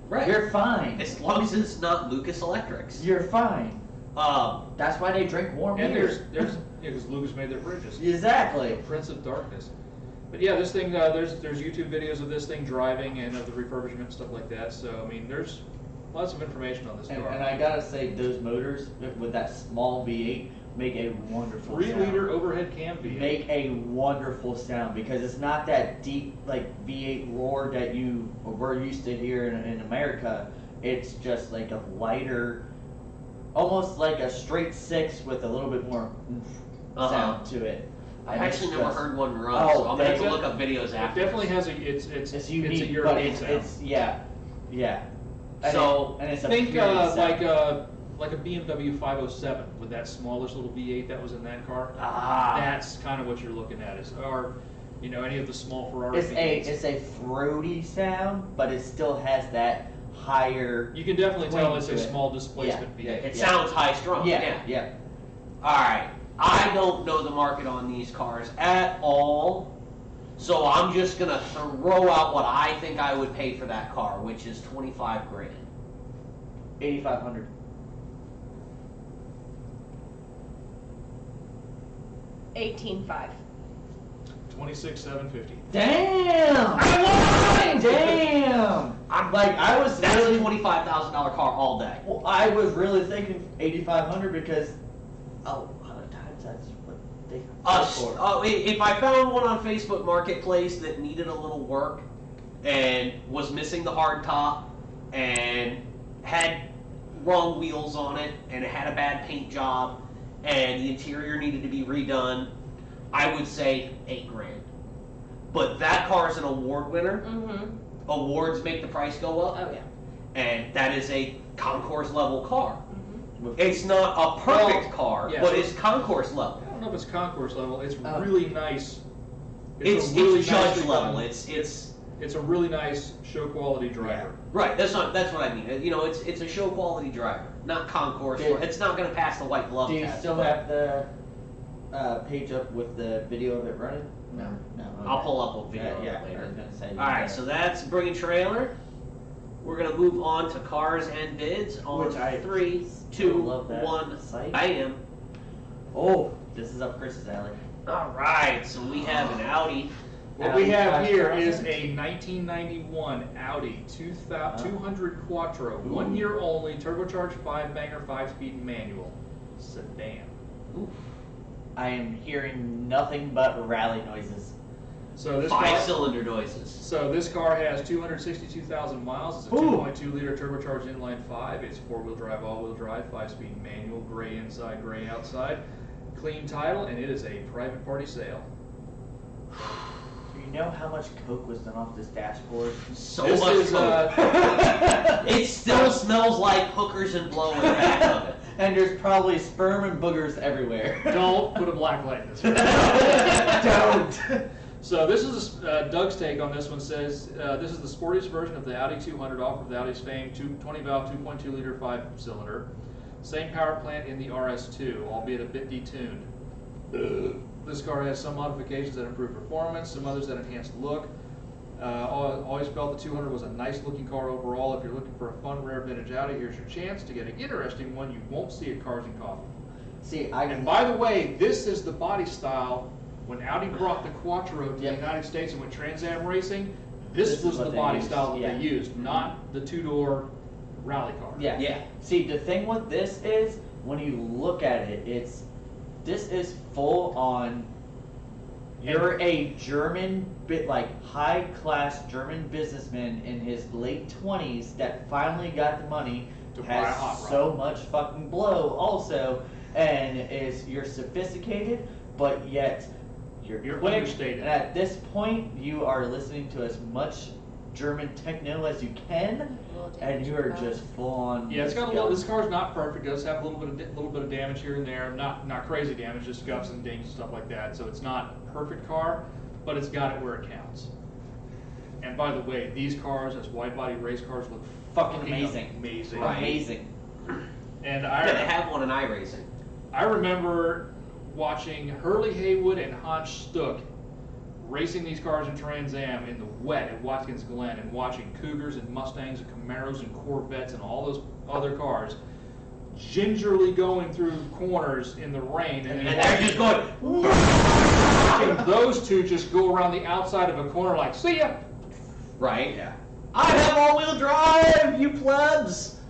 Right. you're fine. As long as it's not Lucas Electrics. You're fine. That's why they drink warm And beer. there's, because Lucas made their bridges. Exactly. The Prince of Darkness. But yeah, this thing, there's YouTube videos of this thing driving and of the refurbishment and stuff like that. So I mean, there's lots of information on this car. And I gotta say, those motors with that small V8 make a wonderful 3-liter sound. overhead cam V8. Make a wonderful sound because it's not that deep like V8 roar that we're used to here in America. It's just like a lighter, almost like a straight six with a little bit more Uh-huh. sound to it. I've And actually it's never just- heard one run, Oh, so I'm gonna have to that's look up videos It after. definitely this. has a It's unique, a but European it's, sound. it's yeah. And So, and it's a Think period sound. like a BMW 507 with that smallish little V8 that was in that car. Ah. That's kind of what you're looking at, or you know, any of the small Ferrari V8s. It's a throaty sound, but it still has that higher. You can definitely tell Swing it's to a it. small displacement Yeah, V8. It sounds high strung. Yeah. Alright. I don't know the market on these cars at all. So I'm just gonna throw out what I think I would pay for that car, which is 25 grand. 8,500. $18,500. 26,750. Damn! I won! Damn! I'm Like I was That's really, a $25,000 car all day. well, I was really thinking 8,500 because a lot of times that's what they go for. If I found one on Facebook Marketplace that needed a little work and was missing the hard top and had wrong wheels on it and it had a bad paint job and the interior needed to be redone, I would say 8 grand. But that car is an award winner. Mm-hmm. Awards make the price go up, Oh, yeah. and that is a concourse level car. Mm-hmm. With- It's not a perfect Well, car, yeah, but so- it's concourse level. I don't know if it's concourse level. It's Oh. really nice. It's a really judge nicely level. done- It's a really nice show quality driver. right. That's what I mean. You know, it's a show quality driver, not concourse. Yeah. It's not going to pass the white glove Do you test. still but have the page up with the video of it running? No. I'll pull up a video Yeah, of yeah. it I later. was gonna say. All right, so that's Bring a Trailer. We're gonna move on to cars and bids on Which I 3, still 2, love that 1. site. Bam. Oh, this is up Chris's alley. All right, so we have an Audi. What we have here is a 1991 Audi 200 Quattro, 1 year only, turbocharged 5-banger, 5-speed manual sedan. Oof. I am hearing nothing but rally noises. So this car, 5-cylinder noises. so this car has 262,000 miles. It's a Ooh. 2.2 liter turbocharged inline 5. It's 4-wheel drive, all-wheel drive, 5-speed manual, gray inside, gray outside, clean title, and it is a private party sale. Do you know how much coke was done off this dashboard? So This much is, coke. It still smells like hookers and blow in the back of it. And there's probably sperm and boogers everywhere. Don't put a black light in this. Don't. So this is Doug's take on this one. Says this is the sportiest version of the Audi 200 offered with Audi's fame 20 valve 2.2 liter 5-cylinder. Same power plant in the RS2, albeit a bit detuned. This car has some modifications that improve performance, some others that enhance look. Always felt the 200 was a nice looking car overall. If you're looking for a fun, rare vintage Audi, here's your chance to get an interesting one you won't see at Cars and Coffee. See, And by the way, this is the body style. When Audi brought the Quattro to the United States and went Trans Am racing, this was the body style that they used, not the two-door rally car. Yeah. Yeah. See, the thing with this is, when you look at it, this is full on. You're a German, high class German businessman in his late 20s that finally got the money, To buy a has hot rod. so much fucking blow also, and you're sophisticated, but yet you're quick. understated. And at this point, you are listening to as much German techno as you can, and you are just full on. Yeah, it's got a little. This car's not perfect. It does have a little bit of damage here and there. Not crazy damage, just scuffs and dings and stuff like that. So it's not a perfect car, but it's got it where it counts. And by the way, these cars as wide body race cars look Fucking amazing. Amazing. Right. Amazing. And Yeah, they have one in iRacing. I remember watching Hurley Haywood and Hans Stuck racing these cars in Trans Am in the wet at Watkins Glen, and watching Cougars and Mustangs and Camaros and Corvettes and all those other cars gingerly going through corners in the rain, and And they're just going, watching those two just go around the outside of a corner like, see ya! right? Yeah. I have all-wheel drive, you plebs!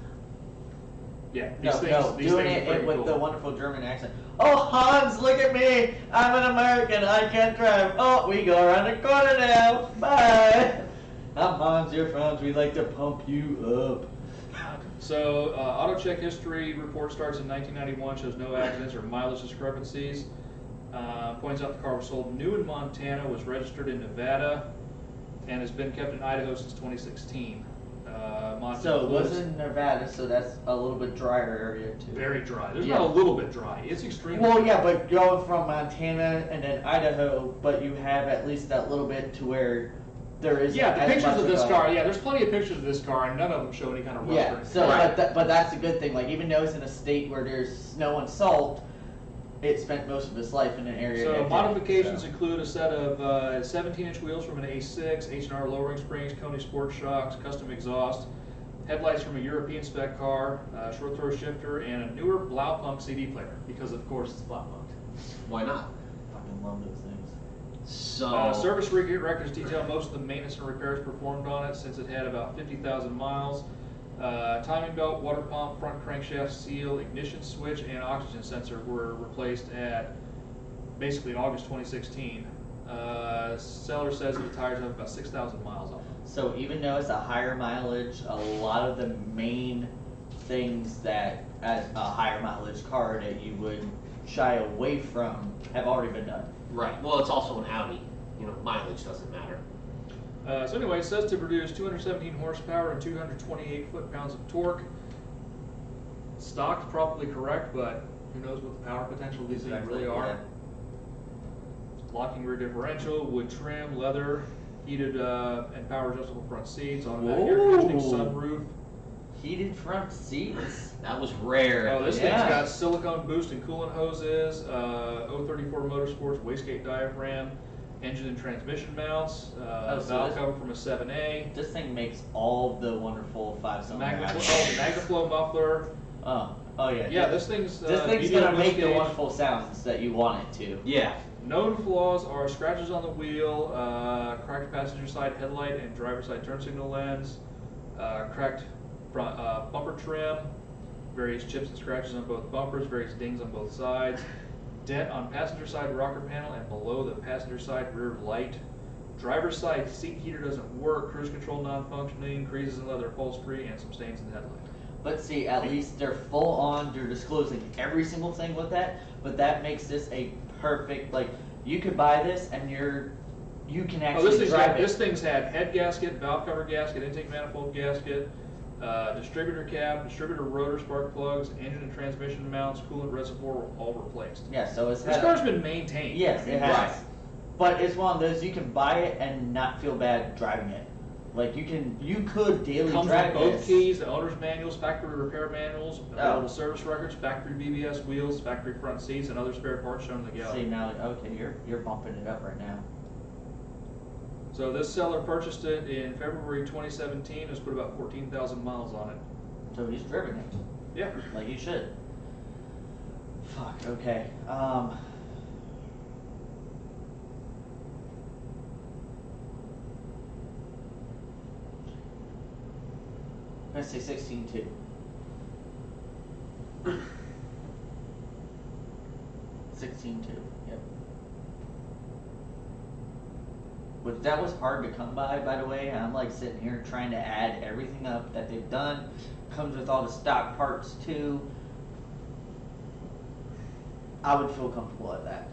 Yeah, No, these doing things are it pretty with cool. the wonderful German accent. Oh, Hans, look at me. I'm an American. I can't drive. Oh, we go around the corner now. Bye. I'm Hans, you're Franz. We like to pump you up. So, auto check history report starts in 1991, shows no accidents or mileage discrepancies. Points out the car was sold new in Montana, was registered in Nevada, and has been kept in Idaho since 2016. Montana So it was was in Nevada, so that's a little bit drier area too. very dry. There's Yeah. not a little bit dry. It's extremely Well, dry. yeah, but going from Montana and then Idaho, but you have at least that little bit to where there is. Yeah, the as pictures much of this a- car, yeah, there's plenty of pictures of this car, and none of them show any kind of rust or Yeah, anything. so Right. but that's a good thing. Like even though it's in a state where there's snow and salt, it spent most of its life in an area. that So didn't, modifications so. include a set of 17-inch wheels from an A6, H&R lowering springs, Kone sport shocks, custom exhaust, headlights from a European spec car, short throw shifter, and a newer Blaupunk CD player, because of course it's Blaupunk. Why not? Fucking love those things. So, Service records detail most of the maintenance and repairs performed on it since it had about 50,000 miles. Timing belt, water pump, front crankshaft seal, ignition switch, and oxygen sensor were replaced at basically August 2016. Seller says that the tires have about 6,000 miles on them. So even though it's a higher mileage, a lot of the main things that as a higher mileage car that you would shy away from have already been done. right, well, it's also an Audi. You know, mileage doesn't matter. So anyway, it says to produce 217 horsepower and 228 foot-pounds of torque. Stock's probably correct, but who knows what the power potential of these things Exactly, really are. yeah. Locking rear differential, wood trim, leather, heated and power adjustable front seats, automatic air conditioning, Whoa. sunroof. Heated front seats. That was rare. Oh, this Yeah. thing's got silicone boost and coolant hoses, 034 Motorsports wastegate diaphragm, engine and transmission mounts, Oh, so valve this- cover from a 7A, This thing makes all the wonderful 5-cylinder. Magnaflow muffler. Oh yeah. Yeah, this thing's This thing's medium gonna make the lift wonderful sounds that you want it to. Yeah. Known flaws are scratches on the wheel, cracked passenger side headlight and driver side turn signal lens, cracked front bumper trim, various chips and scratches on both bumpers, various dings on both sides, dent on passenger side rocker panel and below the passenger side rear light. Driver's side seat heater doesn't work, cruise control non-functioning, creases in leather upholstery, and some stains in the headlight. But see, at least they're full on. They're disclosing every single thing with that. But that makes this a perfect. Like you could buy this and you can Oh, actually drive it. this thing's had head gasket, valve cover gasket, intake manifold gasket, distributor cap, distributor rotor spark plugs, engine and transmission mounts, coolant reservoir were all replaced. Yeah, so it's This had. car's been maintained. Yes, it has. Right. But it's one of those you can buy it and not feel bad driving it. Like you could daily Comes drive with both this. keys, the owner's manuals, factory repair manuals, available Oh. service records, factory BBS wheels, factory front seats, and other spare parts shown in the See gallery. now, okay, you're bumping it up right now. So this seller purchased it in February 2017. Has put about 14,000 miles on it. So he's driven it, Yeah. like he should. Fuck, okay. I'm gonna say 16.2. 16.2, yep. Which that was hard to come by the way. I'm like sitting here trying to add everything up that they've done. Comes with all the stock parts too. I would feel comfortable at that.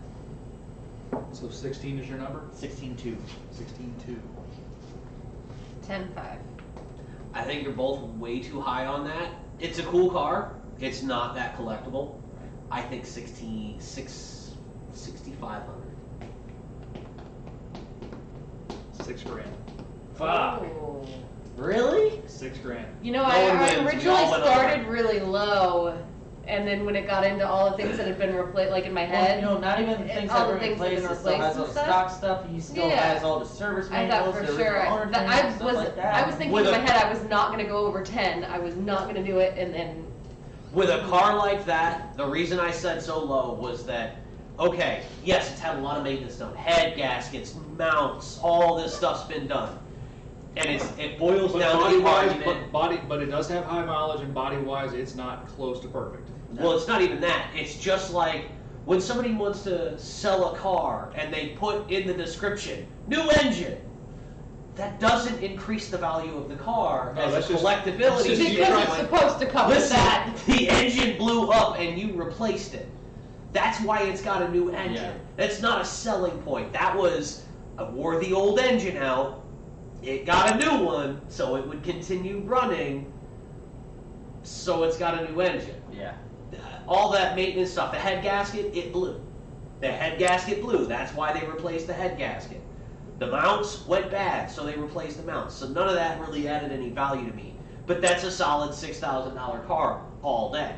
So 16 is your number? 16.2. 16.2. 10.5. I think you're both way too high on that. It's a cool car. It's not that collectible. I think 6,500. $6,000. Fuck. Ooh. Really? $6,000. You know, No I one wins. We originally all went started over. really low, and then when it got into all the things that had been replaced, like in my Well, head, you know, not even the it- things all that the were things that have replaced. been It still has all the replaced and stock stuff. He still Yeah. has all the service I manuals. thought for the sure. original owner That manuals, I stuff was, like that. I was thinking With in a- my head I was not going to go over 10. I was not going to do it, and then With a car like that, the reason I said so low was that, okay, yes, it's had a lot of maintenance done. Head gaskets, mounts, all this stuff's been done. And it boils But down to body the wise, argument. but it does have high mileage, and body wise, it's not close to perfect. Well, it's not even that. It's just like when somebody wants to sell a car and they put in the description, new engine. That doesn't increase the value of the car No, as that's a just- collectability. that's just you because trying- it's supposed to come with Listen, that. the engine blew up and you replaced it. That's why it's got a new engine. Yeah. That's not a selling point. That was, I wore the old engine out, it got a new one, so it would continue running, so it's got a new engine. Yeah. All that maintenance stuff, the head gasket, it blew. The head gasket blew, that's why they replaced the head gasket. The mounts went bad, so they replaced the mounts. So none of that really added any value to me. But that's a solid $6,000 car all day.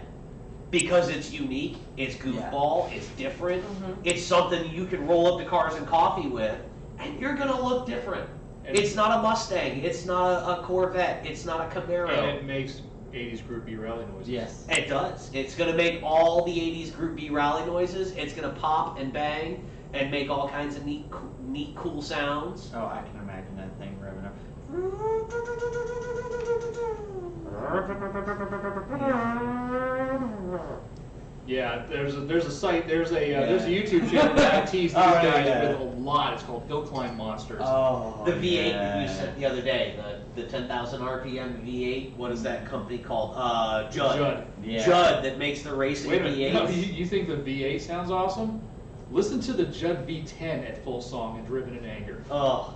Because it's unique, it's goofball, it's different, it's something you can roll up to Cars and Coffee with, and you're gonna look different. And- It's not a Mustang, it's not a Corvette, it's not a Camaro. And it makes 80s Group B rally noises. Yes. It does. It's going to make all the 80s Group B rally noises. It's going to pop and bang and make all kinds of neat, cool sounds. Oh, I can imagine that thing revving up. Yeah, there's a site, there's a YouTube channel that teases these Oh, guys yeah. with a lot. It's called Hill Climb Monsters. Oh. The V8 yeah. that you sent the other day, the 10,000 RPM V8, what is that company called? Judd. Judd. Yeah. Judd that makes the racing Wait a minute, no, V8s. you think the V8 sounds awesome? Listen to the Judd V10 at full song and Driven in Anger. Oh,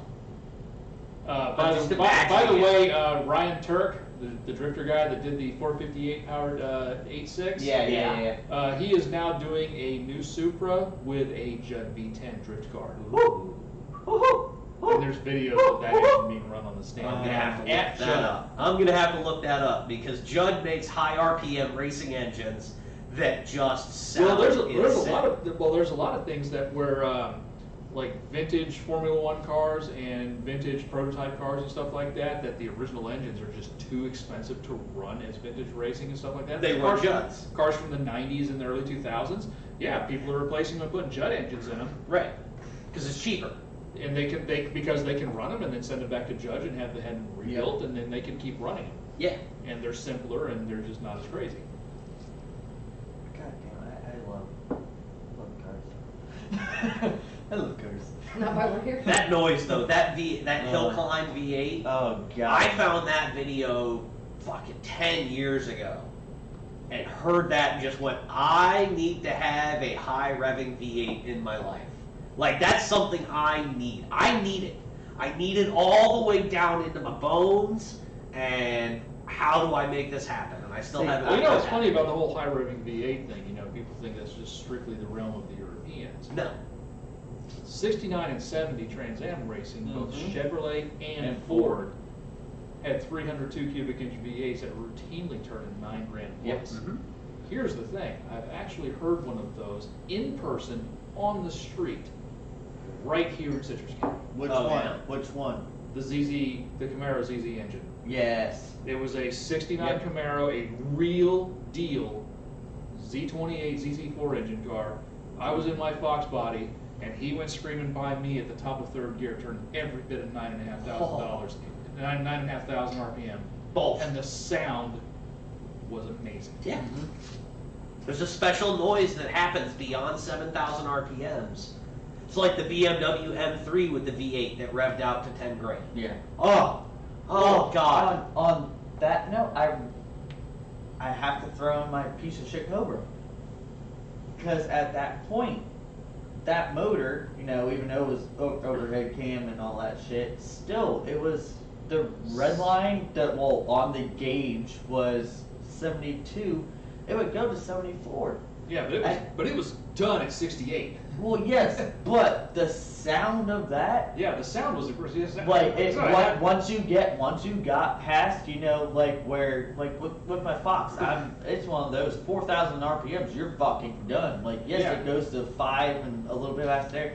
By just the imagine way, Ryan Turk, the drifter guy that did the 458 powered 8.6, Yeah. he is now doing a new Supra with a Judd V10 drift car. And there's videos of that engine being run on the stand. I'm gonna have to look Yeah, that Judd. up. I'm gonna have to look that up because Judd makes high RPM racing engines that just sound Well, there's a insane. lot of things that were like vintage Formula One cars and vintage prototype cars and stuff like that. That the original engines are just too expensive to run as vintage racing and stuff like that. They were cars Judds. Cars from the '90s and the early 2000s. Yeah, people are replacing them and putting Judd engines in them, Right, because it's cheaper. and because they can run them and then send them back to Judge and have the head rebuilt, and then they can keep running them. Yeah. And they're simpler and they're just not as crazy. God damn it, I love cars. I love cars. Not why we're here. That noise though, that Hill Climb V8, Oh god. I found that video fucking 10 years ago and heard that and just went, I need to have a high revving V8 in my life. Like that's something I need. I need it. I need it all the way down into my bones, and how do I make this happen? And I still See, haven't. Well, you know done what's that. funny about the whole high revving V8 thing? You know, people think that's just strictly the realm of the Europeans. No. 69 and 70 Trans Am racing, both Mhm. Chevrolet and And Ford had 302 cubic inch V8s that routinely turned in $9,000 plus. Yep. Mhm. Here's the thing: I've actually heard one of those in person on the street right here in Citrus County. Which Oh, one? yeah. Which one? The Camaro ZZ engine. Yes. It was a 69 Yep. Camaro, a real deal Z28 ZZ4 engine car. I was in my Fox body, and he went screaming by me at the top of third gear, turning every bit of $9,500, 9,500 RPM. Both. And the sound was amazing. Yeah. Mhm. There's a special noise that happens beyond 7,000 RPMs. It's like the BMW M3 with the V8 that revved out to 10 grand. Yeah. Oh, oh God. On that note, I have to throw in my piece of shit Cobra. Because at that point, that motor, you know, even though it was overhead cam and all that shit, still, it was the red line that, well, on the gauge was 72. It would go to 74. Yeah, but it was done at 68. Well, yes, but the sound of that, Yeah, the sound was like once you got past, you know, like where, like with my Fox, it's one of those 4,000 RPMs, you're fucking done. Like, yes, Yeah. it goes to 5 and a little bit past there.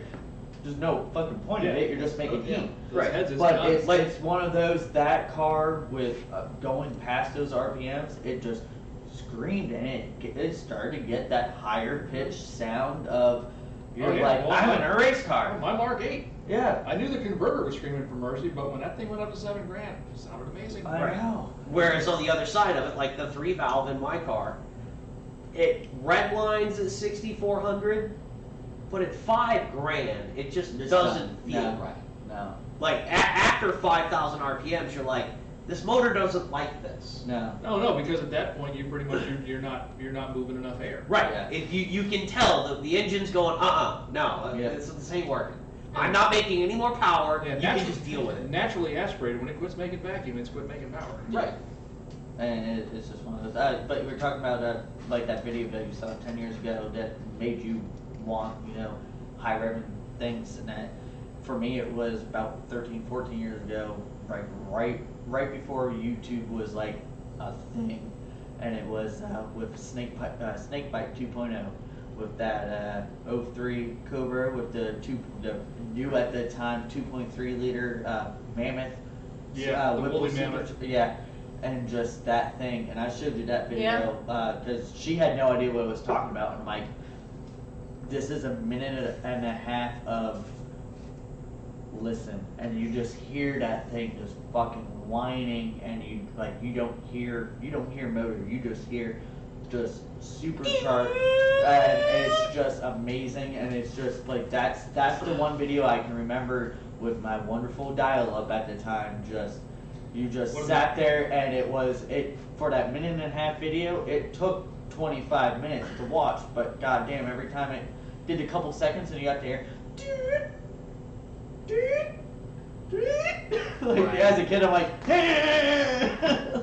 There's no fucking point in it. You're just making heat. Right. But it's one of those, that car with going past those RPMs, it just screamed, and it started to get that higher pitched sound of, you're Oh, yeah. like, Well, I'm in a race car. My Mark 8. Yeah. I knew the converter was screaming for mercy, but when that thing went up to 7 grand, it sounded amazing. I know. Whereas on the other side of it, like the 3-valve in my car, it red lines at 6,400, but at 5 grand, it just doesn't feel No. right. No. Like after 5,000 RPMs, you're like, this motor doesn't like this. No. No, because at that point you pretty much you're not moving enough air. Right. Yeah. If you can tell that the engine's going, no, Yeah. this ain't working. I'm not making any more power. Yeah, You can just deal with it. Naturally aspirated, when it quits making vacuum, it's quit making power. Right. And it's just one of those. But you were talking about like that video that you saw 10 years ago that made you want, you know, high revving things, and that for me it was about 13, 14 years ago, right before YouTube was like a thing, and it was with Snakebite 2.0. With that 03 Cobra with the new at the time 2.3 liter Mammoth. Yeah, the Whipple woolly Super- mammoth. Yeah, and just that thing. And I showed you that video because she had no idea what I was talking about. And I'm like, this is a minute and a half of listen, and you just hear that thing just fucking whining, and you don't hear motor, you just hear just supercharged, and it's just amazing. And it's just like that's the one video I can remember with my wonderful dial-up at the time. You just What sat there, and it for that minute and a half video, it took 25 minutes to watch, but goddamn, every time it did a couple seconds and you got there, like Right. as a kid, I'm like,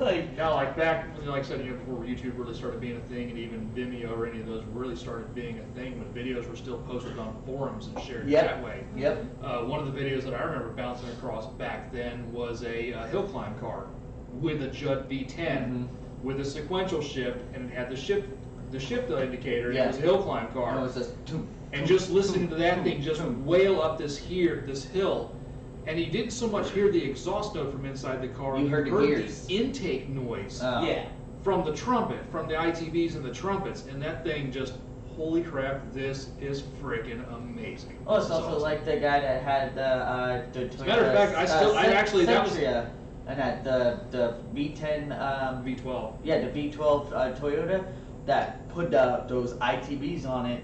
like, Yeah, like back, like I said, you know, before YouTube really started being a thing, and even Vimeo or any of those really started being a thing, when videos were still posted on forums and shared Yep. that way. yep, One of the videos that I remember bouncing across back then was a hill climb car with a Judd V10 Mhm. with a sequential shift, and it had the shift indicator. And Yeah. It was a hill climb car. and it was just, And just listening to that thing just wail up this hill, and you didn't so much hear the exhaust note from inside the car, You heard the gears. the intake noise Yeah. from the trumpet, from the ITBs and the trumpets, and that thing just, holy crap, this is freaking amazing. oh, it's This is also awesome. like the guy that had the Toyota. As a matter of fact, that was Centria, and that the V10 V12. yeah, the V12 Toyota that put those ITBs on it.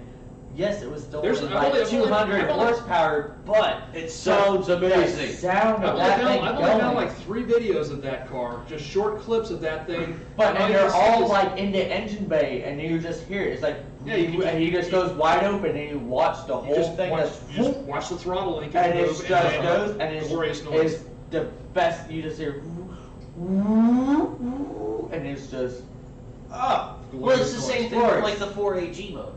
Yes, it was still There's- only I've like only- I've 200 only- horsepower, but It sounds amazing. the sound I've of only that found, thing I've only found going. like 3 videos of that car, just short clips of that thing. But all and you they're see all is- like in the engine bay, and you just hear it. It's like, Yeah, you can just- and he just goes wide open, and you watch the you whole just thing. watch, Just, you just watch the throttle link and move, it just goes, and it's glorious noise. it's the best. You just hear, and it's just, Well, it's Glorious the noise. same thing with Glorious. like the 4AG motor.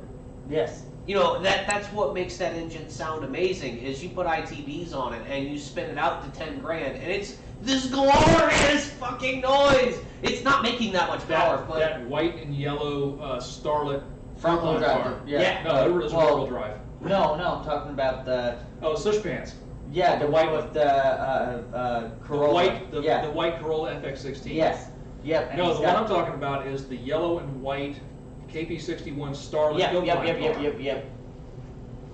yes, You know, that's what makes that engine sound amazing, is you put ITBs on it and you spin it out to 10 grand, and it's this glorious fucking noise. It's not making that much power, That, but that white and yellow Starlet front wheel frontline drive. car. Yeah. Yeah. No, it was Well, rear wheel drive. No, I'm talking about the, Oh, Sush Pants. yeah, the The one white with the Corolla. The Yeah. white Corolla FX16. Yes, yep. and No, he's the one got- I'm talking about is the yellow and white KP61 Starlet Yep, Hill yep, Climb yep, yep, car. yep.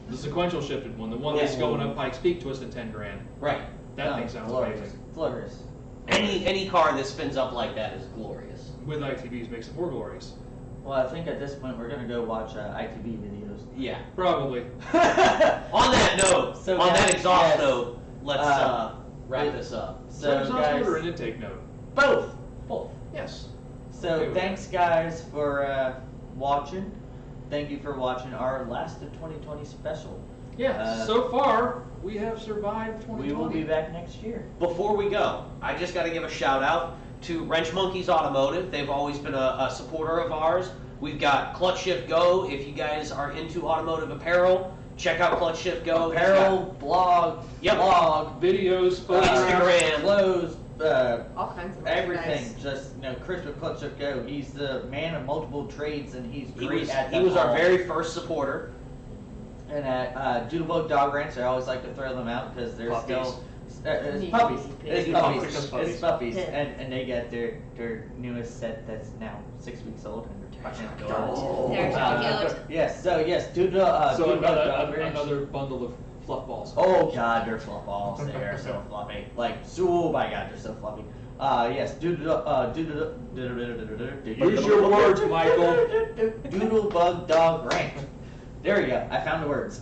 The sequential shifted one, the one that's going up Pikes Peak twisted 10 grand. Right. That No, thing sounds glorious, amazing. glorious. Any car that spins up like that is glorious. With ITBs makes it more glorious. Well, I think at this point we're gonna go watch ITV videos. Yeah. Probably. On that note, So on that guys, exhaust yes. note, let's wrap it- this up. Is that So exhaust guys, note or an intake note? both. Both. Yes. So Okay with thanks guys for watching. Thank you for watching our last of 2020 special. Yeah, so far, we have survived 2020. We will be back next year. Before we go, I just got to give a shout out to Wrench Monkeys Automotive. They've always been a supporter of ours. We've got Clutch Shift Go. If you guys are into automotive apparel, check out Clutch Shift Go. He's Apparel, blog, Yep. blog, Videos, got photographs. Instagram. clothes, All kinds of everything. merchandise. Just Chris with Clutch Shift Go. He's the man of multiple trades, and he's He great was, at he them was our all. very first supporter. And at Doodlebug Dog Ranch, I always like to throw them out because they're Puppies. still it's Neat. puppies. They It's do puppies. puppies. It's puppies. Yeah. And they get their newest set that's now 6 weeks old and they're fucking adorable. They're so cute. Yes. So yes, So Doodlebug Dog Ranch. another bundle of fluff balls. Oh god, they're fluff balls. They are so fluffy. Like, oh my god, they're so fluffy. Yes, Use your words, Michael. Doodlebug Dog Ranch. There we go. I found the words.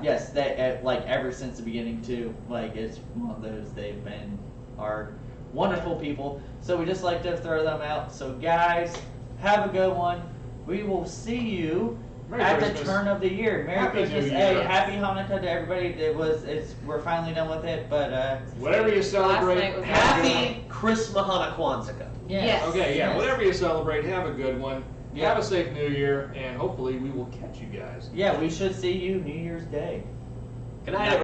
Yes, they like ever since the beginning too. Like it's one of those they've been are wonderful people. So we just like to throw them out. So guys, have a good one. We will see you Merry at Christmas. the turn of the year. Merry Happy Christmas. New Hey, Year. happy Hanukkah to everybody. We're finally done with it, but Whatever you Last night celebrate, was Happy Chrismahana Kwanzaa. Yes. Okay, yeah, Yes. whatever you celebrate, have a good one. Yeah. Have a safe New Year, and hopefully we will catch you guys. Yeah, we should see you New Year's Day. Good night,